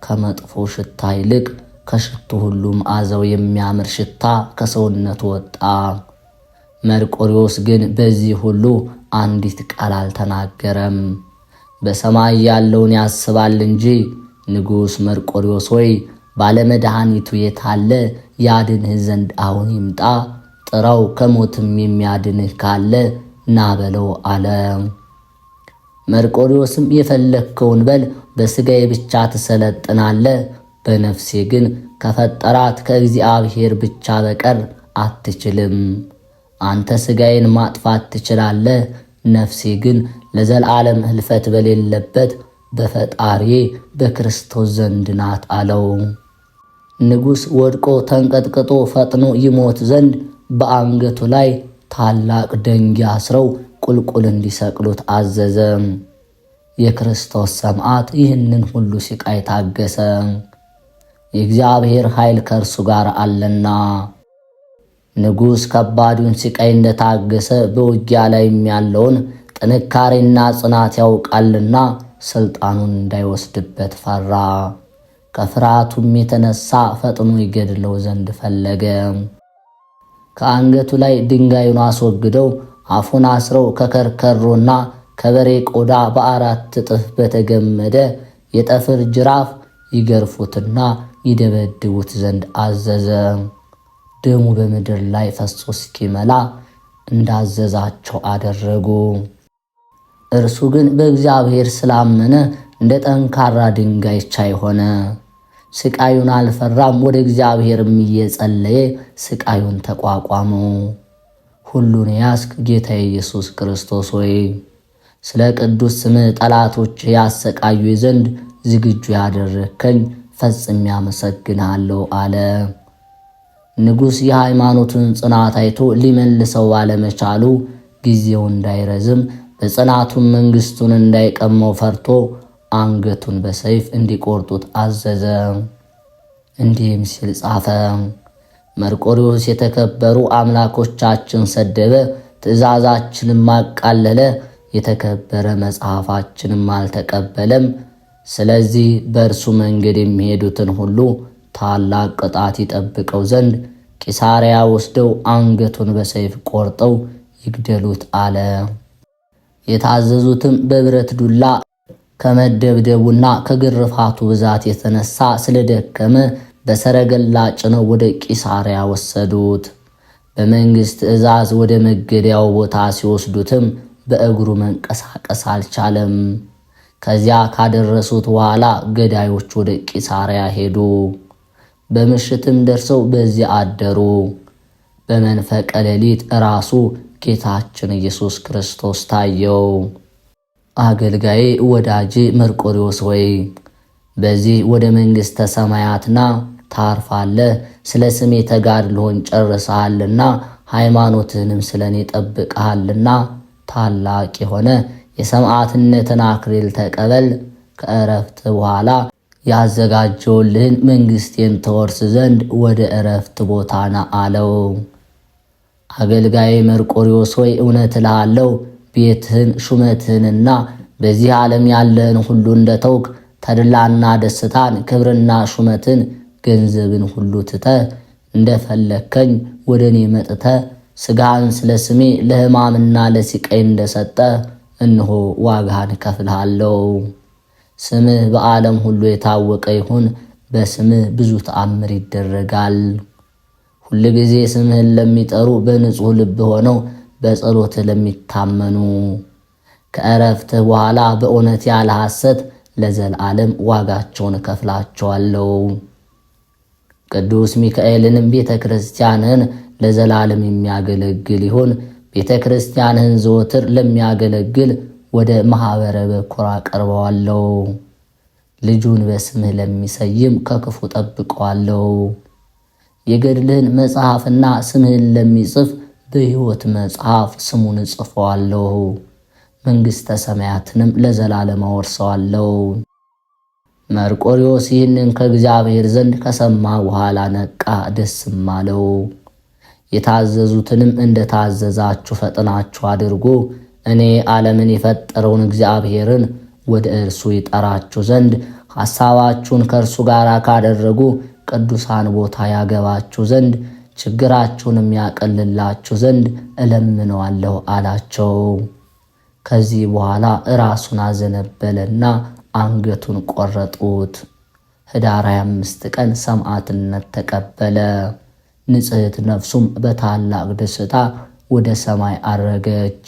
ከመጥፎ ሽታ ይልቅ ከሽቱ ሁሉ መዓዛው የሚያምር ሽታ ከሰውነቱ ወጣ። መርቆሬዎስ ግን በዚህ ሁሉ አንዲት ቃል አልተናገረም። በሰማይ ያለውን ያስባል እንጂ። ንጉሥ መርቆሬዎስ ሆይ ባለመድኃኒቱ የታለ? ያድንህ ዘንድ አሁን ይምጣ፣ ጥራው፣ ከሞትም የሚያድንህ ካለ ና በለው አለ። መርቆሬዎስም የፈለግከውን በል፣ በሥጋዬ ብቻ ትሰለጥናለህ፣ በነፍሴ ግን ከፈጠራት ከእግዚአብሔር ብቻ በቀር አትችልም። አንተ ሥጋዬን ማጥፋት ትችላለህ፣ ነፍሴ ግን ለዘላለም ሕልፈት በሌለበት በፈጣሪዬ በክርስቶስ ዘንድ ናት አለው። ንጉሥ ወድቆ ተንቀጥቅጦ ፈጥኖ ይሞት ዘንድ በአንገቱ ላይ ታላቅ ደንጊያ አስረው ቁልቁል እንዲሰቅሉት አዘዘ። የክርስቶስ ሰማዕት ይህንን ሁሉ ሲቃይ ታገሰ። የእግዚአብሔር ኃይል ከእርሱ ጋር አለና። ንጉሥ ከባዱን ሲቃይ እንደታገሰ በውጊያ ላይም ያለውን ጥንካሬና ጽናት ያውቃልና ስልጣኑን እንዳይወስድበት ፈራ። ከፍርሃቱም የተነሳ ፈጥኖ ይገድለው ዘንድ ፈለገ። ከአንገቱ ላይ ድንጋዩን አስወግደው አፉን አስረው ከከርከሮና ከበሬ ቆዳ በ4 እጥፍ በተገመደ የጠፍር ጅራፍ ይገርፉትና ይደበድቡት ዘንድ አዘዘ። ደሙ በምድር ላይ ፈሶ እስኪመላ እንዳዘዛቸው አደረጉ። እርሱ ግን በእግዚአብሔር ስላመነ እንደ ጠንካራ ድንጋይ ቻይ ሆነ። ስቃዩን አልፈራም። ወደ እግዚአብሔርም እየጸለየ ስቃዩን ተቋቋመው። ሁሉን ያስክ ጌታ ኢየሱስ ክርስቶስ ሆይ ስለ ቅዱስ ስምህ ጠላቶች ያሰቃዩ ዘንድ ዝግጁ ያደረከኝ ፈጽሜ አመሰግናለሁ አለ። ንጉሥ የሃይማኖቱን ጽናት አይቶ ሊመልሰው ባለመቻሉ ጊዜው እንዳይረዝም በጽናቱን መንግሥቱን እንዳይቀመው ፈርቶ አንገቱን በሰይፍ እንዲቆርጡት አዘዘ። እንዲህም ሲል ጻፈ። መርቆሬዎስ የተከበሩ አምላኮቻችን ሰደበ፣ ትእዛዛችንም አቃለለ፣ የተከበረ መጽሐፋችንም አልተቀበለም። ስለዚህ በእርሱ መንገድ የሚሄዱትን ሁሉ ታላቅ ቅጣት ይጠብቀው ዘንድ ቂሳርያ ወስደው አንገቱን በሰይፍ ቆርጠው ይግደሉት አለ። የታዘዙትም በብረት ዱላ ከመደብደቡና ከግርፋቱ ብዛት የተነሳ ስለደከመ በሰረገላ ጭነው ወደ ቂሳርያ ወሰዱት። በመንግሥት ትእዛዝ ወደ መገደያው ቦታ ሲወስዱትም በእግሩ መንቀሳቀስ አልቻለም። ከዚያ ካደረሱት በኋላ ገዳዮች ወደ ቂሳርያ ሄዱ። በምሽትም ደርሰው በዚያ አደሩ። በመንፈቀ ሌሊት ራሱ ጌታችን ኢየሱስ ክርስቶስ ታየው። አገልጋዬ ወዳጅ መርቆሬዎስ ሆይ በዚህ ወደ መንግሥተ ሰማያትና ታርፋለህ። ስለ ስሜ ተጋድሎህን ጨርሰሃልና ሃይማኖትህንም ስለ እኔ ጠብቀሃልና ታላቅ የሆነ የሰማዕትነትን አክሊል ተቀበል። ከእረፍት በኋላ ያዘጋጀውልህን መንግሥቴን ተወርስ ዘንድ ወደ እረፍት ቦታ ና አለው። አገልጋዬ መርቆሬዎስ ሆይ እውነት እልሃለሁ ቤትህን ሹመትህንና በዚህ ዓለም ያለህን ሁሉ እንደተውክ ተድላና ደስታን ክብርና ሹመትን ገንዘብን ሁሉ ትተህ እንደፈለከኝ ወደ እኔ መጥተህ ሥጋህን ስለ ስሜ ለሕማምና ለሲቃይ እንደሰጠ እነሆ ዋጋህን እከፍልሃለሁ። ስምህ በዓለም ሁሉ የታወቀ ይሁን። በስምህ ብዙ ተአምር ይደረጋል። ሁል ጊዜ ስምህን ለሚጠሩ በንጹሕ ልብ ሆነው በጸሎትህ ለሚታመኑ ከእረፍትህ በኋላ በእውነት ያለ ሐሰት ለዘላለም ዋጋቸውን እከፍላቸዋለሁ። ቅዱስ ሚካኤልንም ቤተ ክርስቲያንህን ለዘላለም የሚያገለግል ይሁን። ቤተ ክርስቲያንህን ዘወትር ለሚያገለግል ወደ ማኅበረ በኵር አቀርበዋለሁ። ልጁን በስምህ ለሚሰይም ከክፉ ጠብቀዋለሁ። የገድልህን መጽሐፍና ስምህን ለሚጽፍ በሕይወት መጽሐፍ ስሙን እጽፈዋለሁ። መንግሥተ ሰማያትንም ለዘላለም አወርሰዋለሁ። መርቆሬዎስ ይህንን ከእግዚአብሔር ዘንድ ከሰማ በኋላ ነቃ፣ ደስም አለው። የታዘዙትንም እንደታዘዛችሁ ፈጥናችሁ አድርጉ። እኔ ዓለምን የፈጠረውን እግዚአብሔርን ወደ እርሱ ይጠራችሁ ዘንድ ሐሳባችሁን ከእርሱ ጋር ካደረጉ ቅዱሳን ቦታ ያገባችሁ ዘንድ ችግራችሁንም ያቀልላችሁ ዘንድ እለምነዋለሁ አላቸው። ከዚህ በኋላ ራሱን አዘነበለና አንገቱን ቆረጡት። ኅዳር 25 ቀን ሰማዕትነት ተቀበለ። ንጽሕት ነፍሱም በታላቅ ደስታ ወደ ሰማይ አረገች።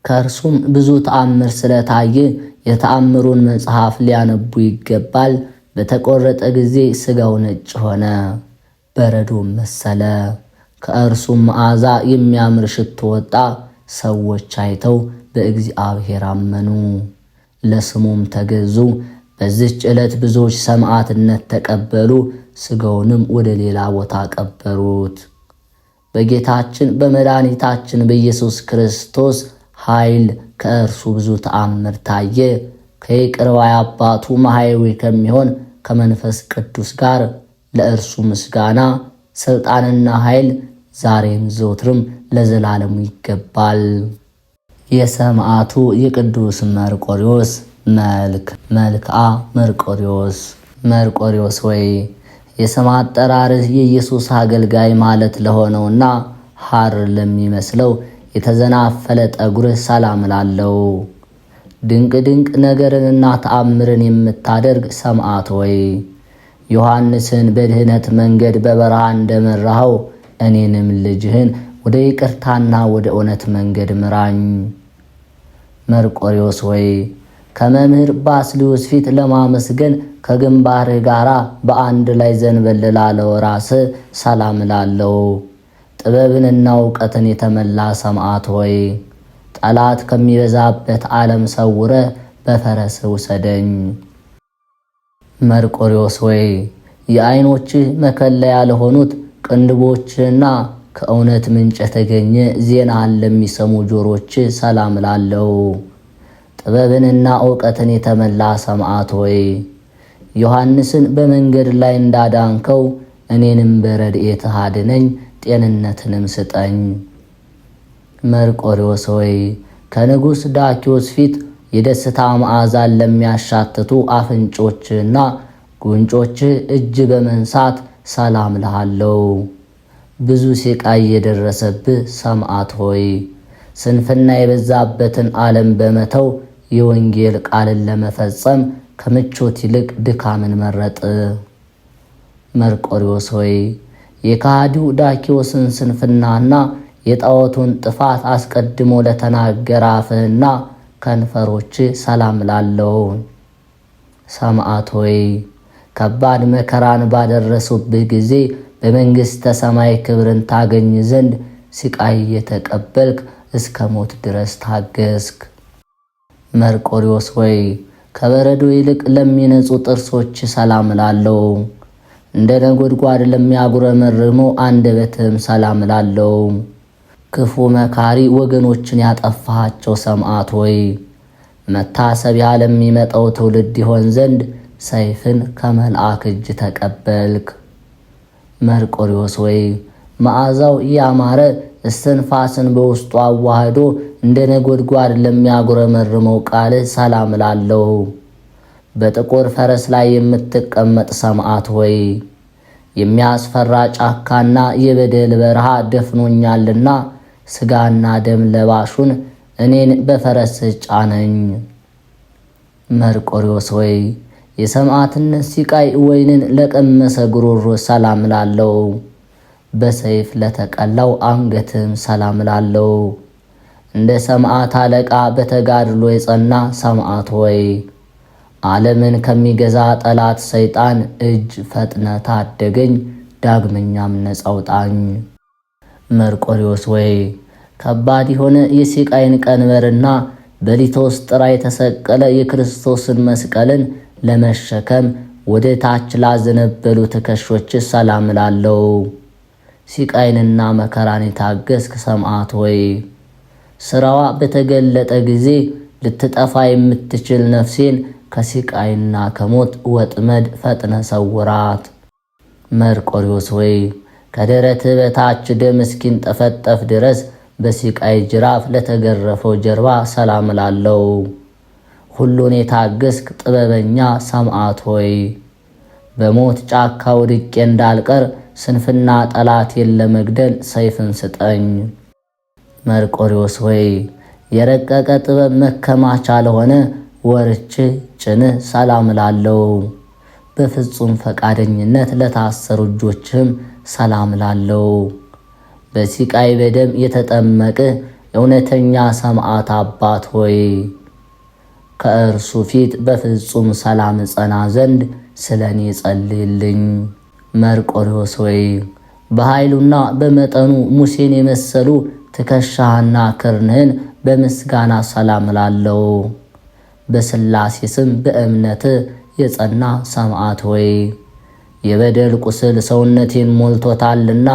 ከእርሱም ብዙ ተአምር ስለታየ የተአምሩን መጽሐፍ ሊያነቡ ይገባል። በተቆረጠ ጊዜ ሥጋው ነጭ ሆነ፣ በረዶም መሰለ። ከእርሱም መዓዛ የሚያምር ሽቶ ወጣ። ሰዎች አይተው በእግዚአብሔር አመኑ፣ ለስሙም ተገዙ። በዚህች ዕለት ብዙዎች ሰማዕትነት ተቀበሉ። ሥጋውንም ወደ ሌላ ቦታ ቀበሩት። በጌታችን በመድኃኒታችን በኢየሱስ ክርስቶስ ኃይል ከእርሱ ብዙ ተአምር ታየ። ከይቅር ባይ አባቱ ማኅየዊ ከሚሆን ከመንፈስ ቅዱስ ጋር ለእርሱ ምስጋና ሥልጣንና ኃይል ዛሬም ዘወትርም ለዘላለሙ ይገባል። የሰማዕቱ የቅዱስ መርቆሬዎስ መልክ። መልክዓ መርቆሬዎስ። መርቆሬዎስ ወይ የስም አጠራርህ የኢየሱስ አገልጋይ ማለት ለሆነውና ሐር ለሚመስለው የተዘናፈለ ጠጉርህ ሰላም ላለው። ድንቅ ድንቅ ነገርንና ተአምርን የምታደርግ ሰማዕት ወይ ዮሐንስን በድኅነት መንገድ በበረሃ እንደመራኸው እኔንም ልጅህን ወደ ይቅርታና ወደ እውነት መንገድ ምራኝ። መርቆሬዎስ ወይ ከመምህር ባስልዮስ ፊት ለማመስገን ከግንባርህ ጋር በአንድ ላይ ዘንበል ላለው ራስህ ሰላም ላለው። ጥበብንና እውቀትን የተመላ ሰማዕት ሆይ ጠላት ከሚበዛበት ዓለም ሰውረህ በፈረስህ ውሰደኝ። መርቆሬዎስ ሆይ የዓይኖችህ መከለያ ለሆኑት ቅንድቦችህና ከእውነት ምንጭ የተገኘ ዜናን ለሚሰሙ ጆሮችህ ሰላም ላለው። ጥበብንና እውቀትን የተመላ ሰማዕት ሆይ ዮሐንስን በመንገድ ላይ እንዳዳንከው እኔንም በረድኤትህ አድነኝ፣ ጤንነትንም ስጠኝ። መርቆሬዎስ ሆይ ከንጉሥ ዳኪዎስ ፊት የደስታ መዓዛን ለሚያሻትቱ አፍንጮችህና ጉንጮችህ እጅ በመንሳት ሰላም ልሃለው። ብዙ ሥቃይ የደረሰብህ ሰማዕት ሆይ ስንፍና የበዛበትን ዓለም በመተው የወንጌል ቃልን ለመፈጸም ከምቾት ይልቅ ድካምን መረጥ። መርቆሬዎስ ሆይ የከሃዲው ዳኪዎስን ስንፍናና የጣዖቱን ጥፋት አስቀድሞ ለተናገረ አፍህና ከንፈሮች ሰላም ላለው። ሰማዕት ሆይ ከባድ መከራን ባደረሱብህ ጊዜ በመንግሥተ ሰማይ ክብርን ታገኝ ዘንድ ስቃይ የተቀበልክ እስከ ሞት ድረስ ታገስክ። መርቆሪዎስ ወይ ከበረዶ ይልቅ ለሚነጹ ጥርሶች ሰላም እላለሁ። እንደ ነጎድጓድ ለሚያጉረመርመው አንደበትም ሰላም እላለሁ። ክፉ መካሪ ወገኖችን ያጠፋቸው ሰማዕት ወይ መታሰቢያ ለሚመጣው ትውልድ ይሆን ዘንድ ሰይፍን ከመልአክ እጅ ተቀበልክ። መርቆሪዎስ ወይ መዓዛው ያማረ እስትንፋስን በውስጡ አዋህዶ እንደ ነጎድጓድ ለሚያጉረመርመው ቃል ሰላም እላለሁ። በጥቁር ፈረስ ላይ የምትቀመጥ ሰማዕት ሆይ የሚያስፈራ ጫካና የበደል በረሃ ደፍኖኛልና ሥጋና ደም ለባሹን እኔን በፈረስህ ጫነኝ። መርቆሪዎስ ሆይ የሰማዕትነት ሲቃይ ወይንን ለቀመሰ ጉሮሮ ሰላም እላለሁ። በሰይፍ ለተቀላው አንገትም ሰላም እላለሁ። እንደ ሰማዕት አለቃ በተጋድሎ የጸና ሰማዕት ሆይ ዓለምን ከሚገዛ ጠላት ሰይጣን እጅ ፈጥነ ታደገኝ፣ ዳግመኛም ነፃ አውጣኝ። መርቆሪዎስ ወይ ከባድ የሆነ የሲቃይን ቀንበርና በሊቶስጥራ የተሰቀለ የክርስቶስን መስቀልን ለመሸከም ወደ ታች ላዘነበሉ ትከሾች ሰላም እላለሁ። ሲቃይንና መከራን የታገስክ ሰማዕት ሆይ ሥራዋ በተገለጠ ጊዜ ልትጠፋ የምትችል ነፍሴን ከሲቃይና ከሞት ወጥመድ ፈጥነ ሰውራት። መርቆሪዎስ ወይ ከደረትህ በታች ደም እስኪንጠፈጠፍ ድረስ በሲቃይ ጅራፍ ለተገረፈው ጀርባ ሰላም እላለሁ። ሁሉን የታገስክ ጥበበኛ ሰማዕት ሆይ በሞት ጫካ ወድቄ እንዳልቀር ስንፍና ጠላቴን ለመግደል ሰይፍን ስጠኝ። መርቆሪዎስ ሆይ የረቀቀ ጥበብ መከማቻ ለሆነ ወርች ጭንህ ሰላም እላለሁ። በፍጹም ፈቃደኝነት ለታሰሩ እጆችህም ሰላም እላለሁ። በሲቃይ በደም የተጠመቅህ እውነተኛ ሰማዕት አባት ሆይ ከእርሱ ፊት በፍጹም ሰላም ጸና ዘንድ ስለ እኔ ጸልይልኝ። መርቆሪዎስ ሆይ በኃይሉና በመጠኑ ሙሴን የመሰሉ ትከሻህና ክርንህን በምስጋና ሰላም እላለሁ። በሥላሴ ስም በእምነት የጸና ሰማዕት ሆይ የበደል ቁስል ሰውነቴን ሞልቶታልና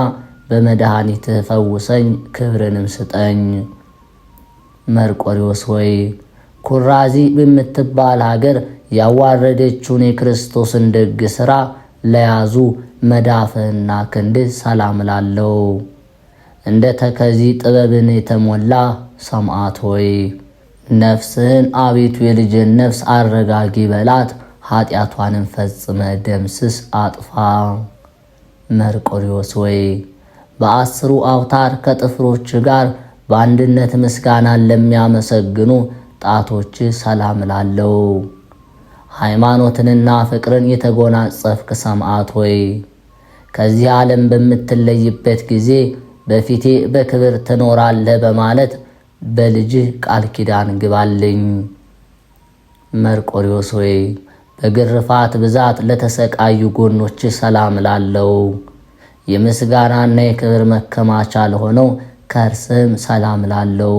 በመድኃኒትህ ፈውሰኝ፣ ክብርንም ስጠኝ። መርቆሪዎስ ሆይ ኩራዚ በምትባል ሀገር ያዋረደችውን የክርስቶስን ደግ ሥራ ለያዙ መዳፍህና ክንድህ ሰላም እላለሁ። እንደ ተከዚ ጥበብን የተሞላ ሰማዕት ሆይ ነፍስህን አቤቱ የልጅን ነፍስ አረጋጊ በላት፣ ኃጢአቷንም ፈጽመ ደምስስ አጥፋ። መርቆሪዎስ ወይ በአስሩ አውታር ከጥፍሮች ጋር በአንድነት ምስጋናን ለሚያመሰግኑ ጣቶች ሰላም እላለሁ። ሃይማኖትንና ፍቅርን የተጎናጸፍክ ሰማዕት ሆይ ከዚህ ዓለም በምትለይበት ጊዜ በፊቴ በክብር ትኖራለህ በማለት በልጅህ ቃል ኪዳን ግባልኝ። መርቆሪዎስ ሆይ በግርፋት ብዛት ለተሰቃዩ ጎኖች ሰላም እላለሁ። የምስጋናና የክብር መከማቻ ለሆነው ከእርስህም ሰላም እላለሁ።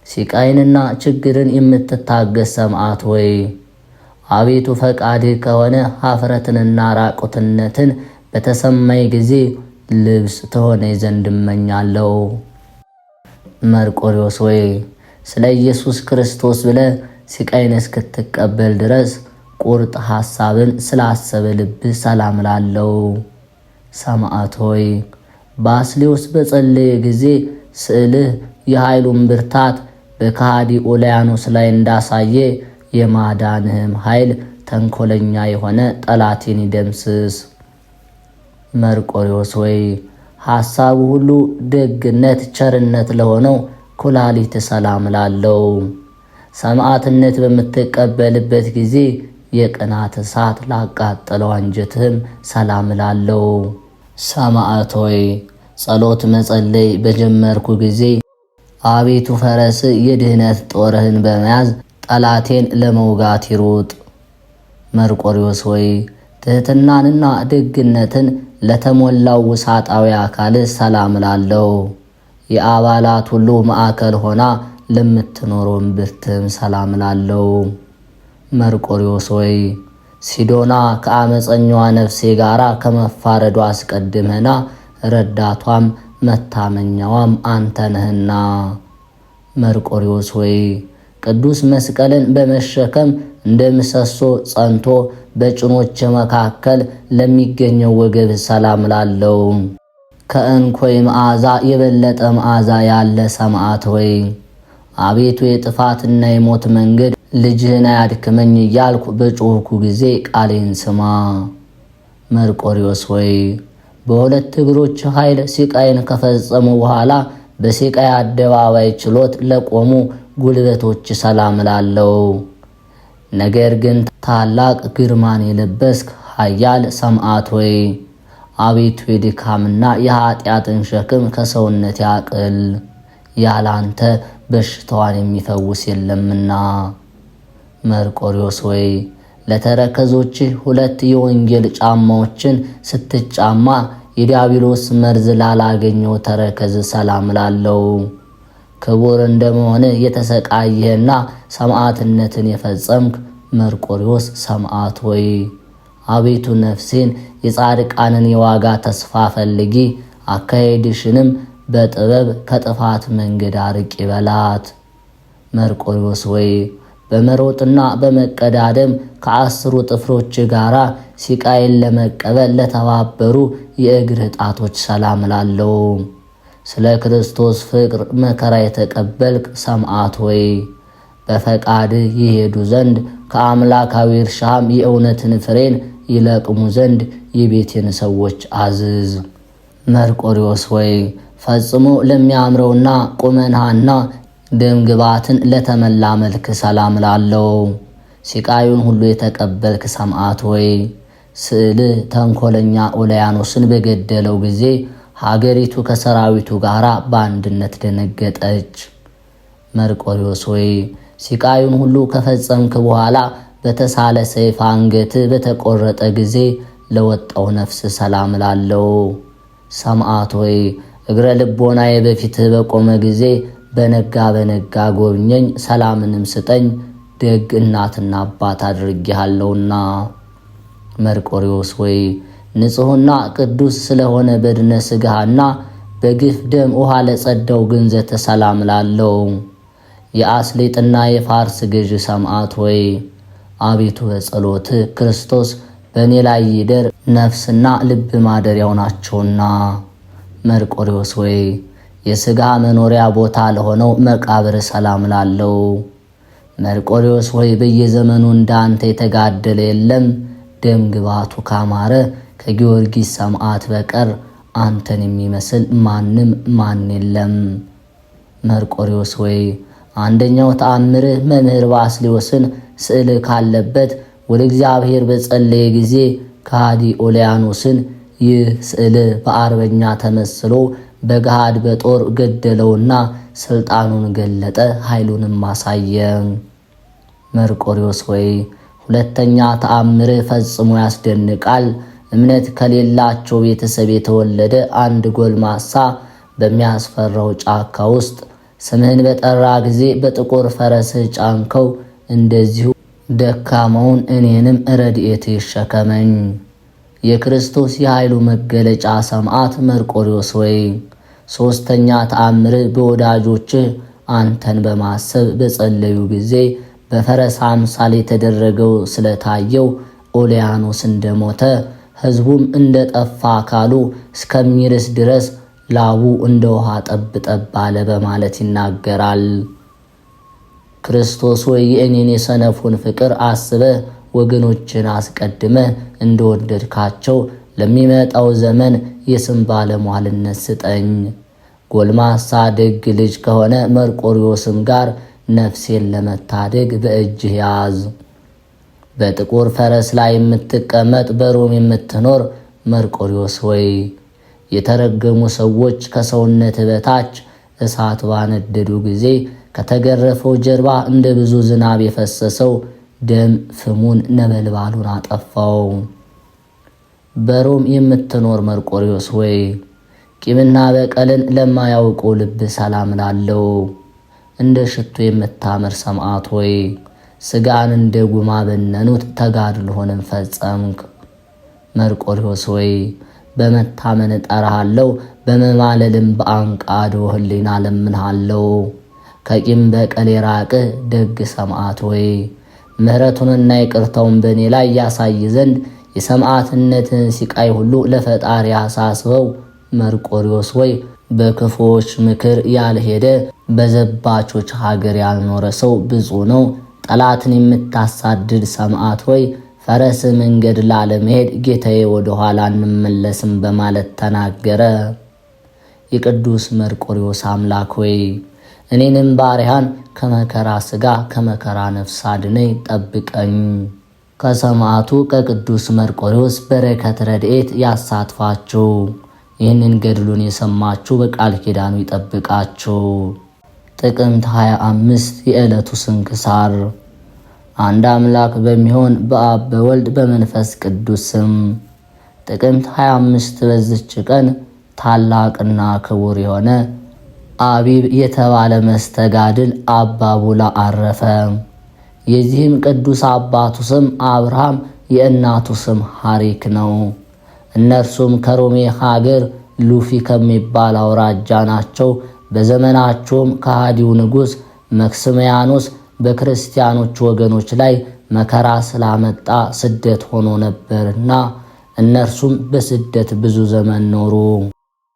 ሲቃይንና ችግርን የምትታገስ ሰማዕት ሆይ አቤቱ ፈቃድህ ከሆነ ኀፍረትንና ራቁትነትን በተሰማኝ ጊዜ ልብስ ትሆነኝ ዘንድ እመኛለሁ። መርቆሪዎስ ሆይ ስለ ኢየሱስ ክርስቶስ ብለህ ሲቃይን እስክትቀበል ድረስ ቁርጥ ሐሳብን ስላሰበ ልብህ ሰላም እላለሁ። ሰማዕት ሆይ ባስልዮስ በጸለየ ጊዜ ስዕልህ የኃይሉን ብርታት በከሃዲ ኦልያኖስ ላይ እንዳሳየ የማዳንህም ኃይል ተንኮለኛ የሆነ ጠላቴን ይደምስስ። መርቆሪዎስ ሆይ ሐሳቡ ሁሉ ደግነት፣ ቸርነት ለሆነው ኩላሊት ሰላም እላለሁ። ሰማዕትነት በምትቀበልበት ጊዜ የቅናት እሳት ላቃጠለው አንጀትህም ሰላም እላለሁ። ሰማዕት ሆይ ጸሎት መጸለይ በጀመርኩ ጊዜ አቤቱ ፈረስ የድህነት ጦርህን በመያዝ ጠላቴን ለመውጋት ይሩጥ። መርቆሪዎስ ሆይ ትሕትናንና ደግነትን ለተሞላው ውሳጣዊ አካልህ ሰላም እላለሁ። የአባላት ሁሉ ማዕከል ሆና ለምትኖር እምብርትም ሰላም ላለው። መርቆሬዎስ ሆይ ሲዶና ከአመፀኛዋ ነፍሴ ጋራ ከመፋረዷ አስቀድመና ረዳቷም መታመኛዋም አንተ ነህና። መርቆሬዎስ ሆይ ቅዱስ መስቀልን በመሸከም እንደ ምሰሶ ጸንቶ በጭኖች መካከል ለሚገኘው ወገብ ሰላም ላለው። ከእንኮይ መዓዛ የበለጠ መዓዛ ያለ ሰማዕት ሆይ አቤቱ የጥፋትና የሞት መንገድ ልጅህን አያድክመኝ እያልኩ በጮኽኩ ጊዜ ቃሌን ስማ። መርቆሬዎስ ሆይ በሁለት እግሮች ኃይል ሲቃይን ከፈጸሙ በኋላ በሲቃይ አደባባይ ችሎት ለቆሙ ጉልበቶች ሰላም ላለው። ነገር ግን ታላቅ ግርማን የለበስክ ኃያል ሰማዕት ሆይ አቤቱ የድካምና የኃጢአትን ሸክም ከሰውነት ያቅል፣ ያላንተ በሽታዋን የሚፈውስ የለምና። መርቆሬዎስ ሆይ ለተረከዞችህ ሁለት የወንጌል ጫማዎችን ስትጫማ የዲያብሎስ መርዝ ላላገኘው ተረከዝ ሰላም ላለው። ክቡር እንደመሆን የተሰቃየህና ሰማዕትነትን የፈጸምክ መርቆሬዎስ ሰማዕት ሆይ አቤቱ ነፍሴን የጻድቃንን የዋጋ ተስፋ ፈልጊ፣ አካሄድሽንም በጥበብ ከጥፋት መንገድ አርቅ ይበላት። መርቆሬዎስ ሆይ በመሮጥና በመቀዳደም ከ10 ጥፍሮች ጋራ ሲቃይን ለመቀበል ለተባበሩ የእግርህ ጣቶች ሰላም ላለው። ስለ ክርስቶስ ፍቅር መከራ የተቀበልክ ሰማዕት ሆይ በፈቃድህ ይሄዱ ዘንድ ከአምላካዊ እርሻም የእውነትን ፍሬን ይለቅሙ ዘንድ የቤቴን ሰዎች አዝዝ። መርቆሬዎስ ሆይ ፈጽሞ ለሚያምረውና ቁመናና ደም ግባትን ለተመላ መልክ ሰላም ላለው። ሲቃዩን ሁሉ የተቀበልክ ሰማዕት ሆይ ስዕልህ ተንኮለኛ ኦልያኖስን በገደለው ጊዜ ሀገሪቱ ከሰራዊቱ ጋር በአንድነት ደነገጠች። መርቆሬዎስ ሆይ ሲቃዩን ሁሉ ከፈጸምክ በኋላ በተሳለ ሰይፍ አንገትህ በተቆረጠ ጊዜ ለወጣው ነፍስ ሰላም ላለው። ሰማዕት ሆይ እግረ ልቦናዬ በፊትህ በቆመ ጊዜ በነጋ በነጋ ጎብኘኝ፣ ሰላምንም ስጠኝ፣ ደግ እናትና አባት አድርጌሃለሁና። መርቆሬዎስ ሆይ ንጹሕና ቅዱስ ስለሆነ በድነ ሥጋና በግፍ ደም ውሃ ለጸዳው ግንዘተ ሰላም ላለው። የአስሌጥና የፋርስ ገዥ ሰማዕት ሆይ አቤቱ በጸሎትህ ክርስቶስ በእኔ ላይ ይደር፣ ነፍስና ልብ ማደሪያው ናቸውና። መርቆሬዎስ ሆይ የሥጋ መኖሪያ ቦታ ለሆነው መቃብር ሰላም ላለው። መርቆሬዎስ ሆይ በየዘመኑ እንዳንተ የተጋደለ የለም፣ ደም ግባቱ ካማረ ከጊዮርጊስ ሰማዕት በቀር አንተን የሚመስል ማን የለም። መርቆሬዎስ ሆይ አንደኛው ተአምርህ መምህር ባስልዮስን ስዕል ካለበት ወደ እግዚአብሔር በጸለየ ጊዜ ከሃዲ ኦልያኖስን ይህ ስዕል በአርበኛ ተመስሎ በገሃድ በጦር ገደለውና ስልጣኑን ገለጠ፣ ኃይሉንም ማሳየ። መርቆሬዎስ ሆይ ሁለተኛ ተአምርህ ፈጽሞ ያስደንቃል። እምነት ከሌላቸው ቤተሰብ የተወለደ አንድ ጎልማሳ በሚያስፈራው ጫካ ውስጥ ስምህን በጠራ ጊዜ በጥቁር ፈረስህ ጫንከው፣ እንደዚሁ ደካማውን እኔንም ረድኤት ይሸከመኝ። የክርስቶስ የኃይሉ መገለጫ ሰማዕት መርቆሬዎስ ሆይ ሦስተኛ ተአምርህ በወዳጆችህ አንተን በማሰብ በጸለዩ ጊዜ በፈረስ አምሳል የተደረገው ስለታየው ኦልያኖስ እንደሞተ ሕዝቡም እንደ ጠፋ አካሉ እስከሚርስ ድረስ ላቡ እንደ ውሃ ጠብ ጠብ አለ በማለት ይናገራል። ክርስቶስ ሆይ የእኔን የሰነፉን ፍቅር አስበህ ወገኖችን አስቀድመህ እንደወደድካቸው ለሚመጣው ዘመን የስም ባለሟልነት ስጠኝ። ጎልማሳ ደግ ልጅ ከሆነ መርቆሬዎስም ጋር ነፍሴን ለመታደግ በእጅህ ያዝ። በጥቁር ፈረስ ላይ የምትቀመጥ በሮም የምትኖር መርቆሬዎስ ሆይ የተረገሙ ሰዎች ከሰውነት በታች እሳት ባነደዱ ጊዜ ከተገረፈው ጀርባ እንደ ብዙ ዝናብ የፈሰሰው ደም ፍሙን ነበልባሉን አጠፋው። በሮም የምትኖር መርቆሬዎስ ሆይ ቂምና በቀልን ለማያውቁ ልብ ሰላም ላለው እንደ ሽቱ የምታምር ሰማዕት ሆይ ሥጋን እንደ ጉማ በነኑት ተጋድሎህንም ፈጸምክ። መርቆሬዎስ ሆይ በመታመን እጠራሃለሁ፣ በመማለልም በአንቃዶ ሕሊና ለምንሃለሁ። ከቂም በቀል የራቅህ ደግ ሰማዕት ሆይ ምሕረቱንና ይቅርታውን በእኔ ላይ ያሳይ ዘንድ የሰማዕትነትን ሲቃይ ሁሉ ለፈጣሪ አሳስበው። መርቆሬዎስ ሆይ በክፉዎች ምክር ያልሄደ በዘባቾች ሀገር ያልኖረ ሰው ብፁዕ ነው። ጠላትን የምታሳድድ ሰማዕት ሆይ ፈረስ መንገድ ላለመሄድ ጌታዬ ወደ ኋላ እንመለስም በማለት ተናገረ። የቅዱስ መርቆሬዎስ አምላክ ሆይ እኔንም ባሪያን ከመከራ ሥጋ ከመከራ ነፍስ አድነኝ ጠብቀኝ። ከሰማዕቱ ከቅዱስ መርቆሬዎስ በረከት ረድኤት ያሳትፋችሁ። ይህንን ገድሉን የሰማችሁ በቃል ኪዳኑ ይጠብቃችሁ። ጥቅምት 25 የዕለቱ ስንክሳር። አንድ አምላክ በሚሆን በአብ በወልድ በመንፈስ ቅዱስ ስም ጥቅምት 25 በዚች ቀን ታላቅና ክቡር የሆነ አቢብ የተባለ መስተጋድል አባ ቡላ አረፈ። የዚህም ቅዱስ አባቱ ስም አብርሃም የእናቱ ስም ሐሪክ ነው። እነርሱም ከሮሜ ሀገር ሉፊ ከሚባል አውራጃ ናቸው። በዘመናቸውም ከሃዲው ንጉሥ መክስሚያኖስ በክርስቲያኖች ወገኖች ላይ መከራ ስላመጣ ስደት ሆኖ ነበርና እነርሱም በስደት ብዙ ዘመን ኖሩ።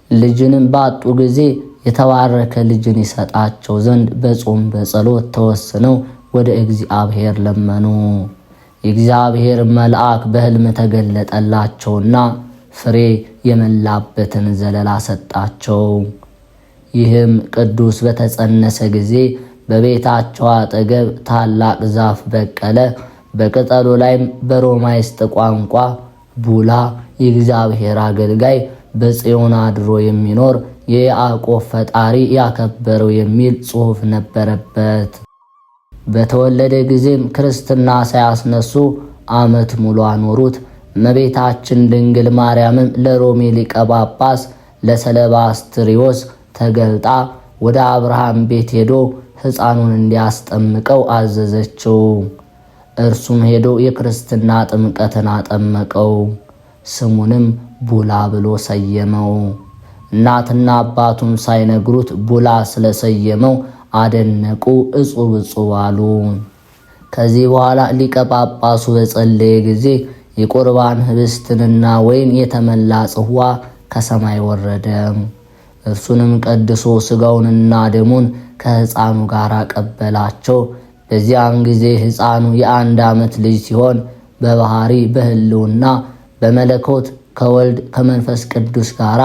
ልጅንም ባጡ ጊዜ የተባረከ ልጅን ይሰጣቸው ዘንድ በጾም በጸሎት ተወስነው ወደ እግዚአብሔር ለመኑ። የእግዚአብሔር መልአክ በሕልም ተገለጠላቸውና ፍሬ የመላበትን ዘለላ ሰጣቸው። ይህም ቅዱስ በተጸነሰ ጊዜ በቤታቸው አጠገብ ታላቅ ዛፍ በቀለ። በቅጠሉ ላይም በሮማይስጥ ቋንቋ ቡላ የእግዚአብሔር አገልጋይ በጽዮን አድሮ የሚኖር የያዕቆብ ፈጣሪ ያከበረው የሚል ጽሑፍ ነበረበት። በተወለደ ጊዜም ክርስትና ሳያስነሱ ዓመት ሙሉ አኖሩት። እመቤታችን ድንግል ማርያምም ለሮሜ ሊቀ ጳጳስ ለሰለባስትሪዮስ ተገልጣ ወደ አብርሃም ቤት ሄዶ ሕፃኑን እንዲያስጠምቀው አዘዘችው። እርሱም ሄዶ የክርስትና ጥምቀትን አጠመቀው። ስሙንም ቡላ ብሎ ሰየመው። እናትና አባቱም ሳይነግሩት ቡላ ስለሰየመው አደነቁ፣ እጹብ እጹብ አሉ። ከዚህ በኋላ ሊቀ ጳጳሱ በጸለየ ጊዜ የቁርባን ህብስትንና ወይን የተመላ ጽዋ ከሰማይ ወረደ። እርሱንም ቀድሶ ሥጋውንና ደሙን ከሕፃኑ ጋር ቀበላቸው። በዚያን ጊዜ ሕፃኑ የ1 ዓመት ልጅ ሲሆን በባህሪ በሕልውና በመለኮት ከወልድ ከመንፈስ ቅዱስ ጋር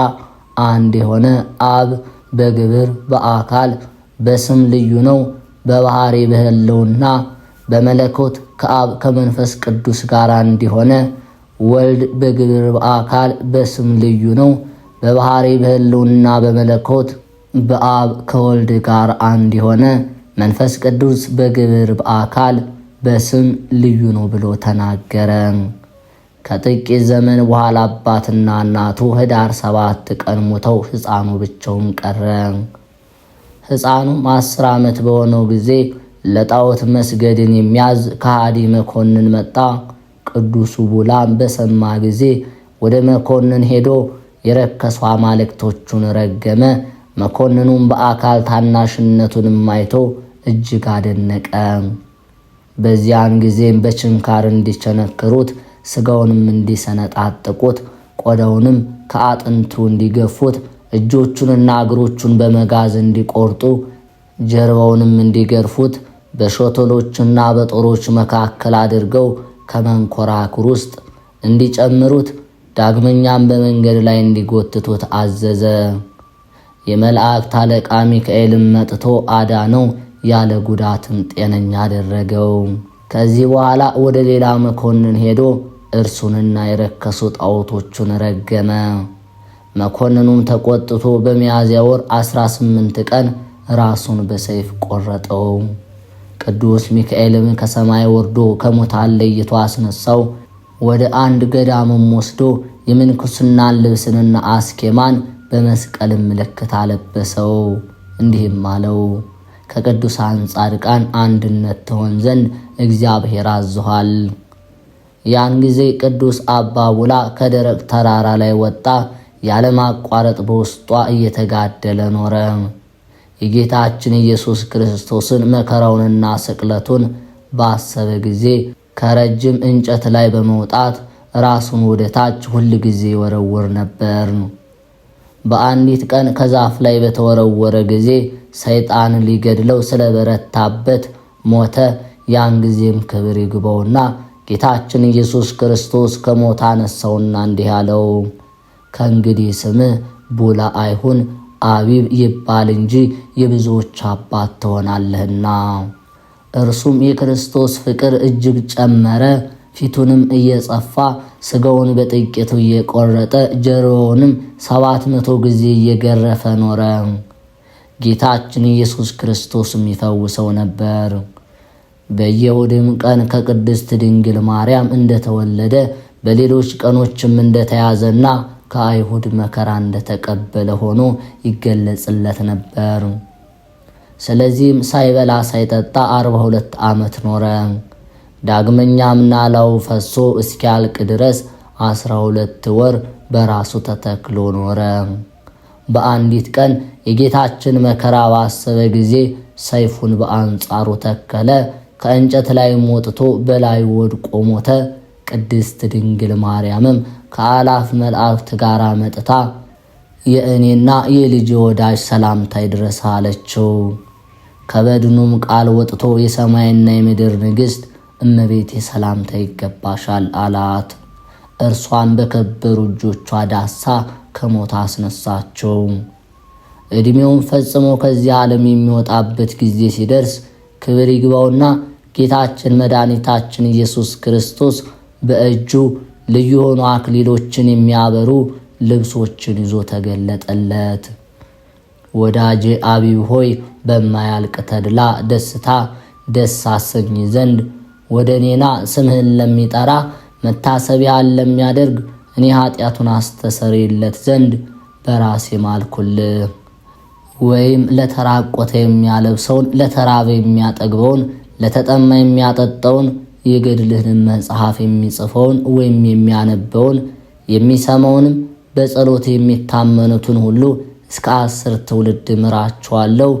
አንድ የሆነ አብ በግብር በአካል በስም ልዩ ነው። በባህሪ በሕልውና በመለኮት ከአብ ከመንፈስ ቅዱስ ጋር እንዲሆነ ወልድ በግብር በአካል በስም ልዩ ነው። በባህሪ በሕልውና በመለኮት በአብ ከወልድ ጋር አንድ የሆነ መንፈስ ቅዱስ በግብር በአካል በስም ልዩ ነው ብሎ ተናገረ። ከጥቂት ዘመን በኋላ አባትና እናቱ ኅዳር 7 ቀን ሞተው ሕፃኑ ብቻውን ቀረ። ሕፃኑም 10 ዓመት በሆነው ጊዜ ለጣዖት መስገድን የሚያዝ ከሃዲ መኮንን መጣ። ቅዱሱ ቡላም በሰማ ጊዜ ወደ መኮንን ሄዶ የረከሱ አማልክቶቹን ረገመ። መኮንኑም በአካል ታናሽነቱንም አይቶ እጅግ አደነቀ። በዚያን ጊዜም በችንካር እንዲቸነክሩት፣ ሥጋውንም እንዲሰነጣጥቁት፣ ቆዳውንም ከአጥንቱ እንዲገፉት፣ እጆቹንና እግሮቹን በመጋዝ እንዲቆርጡ፣ ጀርባውንም እንዲገርፉት፣ በሾተሎችና በጦሮች መካከል አድርገው ከመንኮራኩር ውስጥ እንዲጨምሩት፣ ዳግመኛም በመንገድ ላይ እንዲጎትቱት አዘዘ። የመላእክት አለቃ ሚካኤልም መጥቶ አዳነው፣ ያለ ጉዳትም ጤነኛ አደረገው። ከዚህ በኋላ ወደ ሌላ መኮንን ሄዶ እርሱንና የረከሱ ጣዖቶቹን ረገመ። መኮንኑም ተቆጥቶ በሚያዝያ ወር 18 ቀን ራሱን በሰይፍ ቆረጠው። ቅዱስ ሚካኤልም ከሰማይ ወርዶ ከሙታን ለይቶ አስነሳው። ወደ አንድ ገዳምም ወስዶ የምንኩስናን ልብስንና አስኬማን በመስቀልም ምልክት አለበሰው። እንዲህም አለው፣ ከቅዱሳን ጻድቃን አንድነት ትሆን ዘንድ እግዚአብሔር አዝዟል። ያን ጊዜ ቅዱስ አባ ቡላ ከደረቅ ተራራ ላይ ወጣ። ያለማቋረጥ በውስጧ እየተጋደለ ኖረ። የጌታችን ኢየሱስ ክርስቶስን መከራውንና ስቅለቱን ባሰበ ጊዜ ከረጅም እንጨት ላይ በመውጣት ራሱን ወደ ታች ሁል ጊዜ ይወረውር ነበር። በአንዲት ቀን ከዛፍ ላይ በተወረወረ ጊዜ ሰይጣን ሊገድለው ስለበረታበት ሞተ። ያን ጊዜም ክብር ይግባውና ጌታችን ኢየሱስ ክርስቶስ ከሞት አነሳውና እንዲህ አለው፣ ከእንግዲህ ስምህ ቡላ አይሁን አቢብ ይባል እንጂ የብዙዎች አባት ትሆናለህና። እርሱም የክርስቶስ ፍቅር እጅግ ጨመረ። ፊቱንም እየጸፋ ስጋውን በጥቂቱ እየቆረጠ ጆሮውንም 700 ጊዜ እየገረፈ ኖረ። ጌታችን ኢየሱስ ክርስቶስም ይፈውሰው ነበር። በየእሑድም ቀን ከቅድስት ድንግል ማርያም እንደተወለደ በሌሎች ቀኖችም እንደተያዘና ከአይሁድ መከራ እንደተቀበለ ሆኖ ይገለጽለት ነበር። ስለዚህም ሳይበላ ሳይጠጣ 42 ዓመት ኖረ። ዳግመኛም ናላው ፈሶ እስኪያልቅ ድረስ 12 ወር በራሱ ተተክሎ ኖረ። በአንዲት ቀን የጌታችን መከራ ባሰበ ጊዜ ሰይፉን በአንጻሩ ተከለ። ከእንጨት ላይም ወጥቶ በላዩ ወድቆ ሞተ። ቅድስት ድንግል ማርያምም ከአላፍ መላእክት ጋር መጥታ የእኔና የልጅ ወዳጅ ሰላምታ ይድረስ አለችው። ከበድኑም ቃል ወጥቶ የሰማይና የምድር ንግሥት እመቤቴ ሰላምታ ይገባሻል አላት። እርሷን በከበሩ እጆቿ ዳሳ ከሞት አስነሳቸው። ዕድሜውን ፈጽሞ ከዚህ ዓለም የሚወጣበት ጊዜ ሲደርስ ክብር ይግባውና ጌታችን መድኃኒታችን ኢየሱስ ክርስቶስ በእጁ ልዩ የሆኑ አክሊሎችን የሚያበሩ ልብሶችን ይዞ ተገለጠለት። ወዳጄ አቢብ ሆይ በማያልቅ ተድላ ደስታ ደስ አሰኝ ዘንድ ወደ እኔና ስምህን ለሚጠራ መታሰቢያን ለሚያደርግ እኔ ኃጢአቱን አስተሰርይለት ዘንድ በራሴ ማልኩልህ። ወይም ለተራቆተ የሚያለብሰውን፣ ለተራበ የሚያጠግበውን፣ ለተጠማ የሚያጠጣውን፣ የገድልህን መጽሐፍ የሚጽፈውን ወይም የሚያነበውን የሚሰማውንም በጸሎት የሚታመኑትን ሁሉ እስከ 10 ትውልድ ምራቸዋለሁ።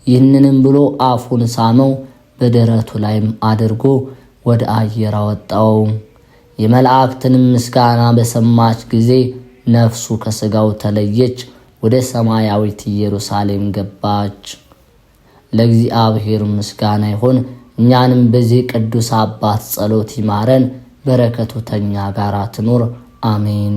ይህንንም ብሎ አፉን ሳመው፣ በደረቱ ላይም አድርጎ ወደ አየር አወጣው። የመላእክትንም ምስጋና በሰማች ጊዜ ነፍሱ ከሥጋው ተለየች፣ ወደ ሰማያዊት ኢየሩሳሌም ገባች። ለእግዚአብሔር ምስጋና ይሁን። እኛንም በዚህ ቅዱስ አባት ጸሎት ይማረን፣ በረከቱ ተኛ ጋር ትኑር አሜን።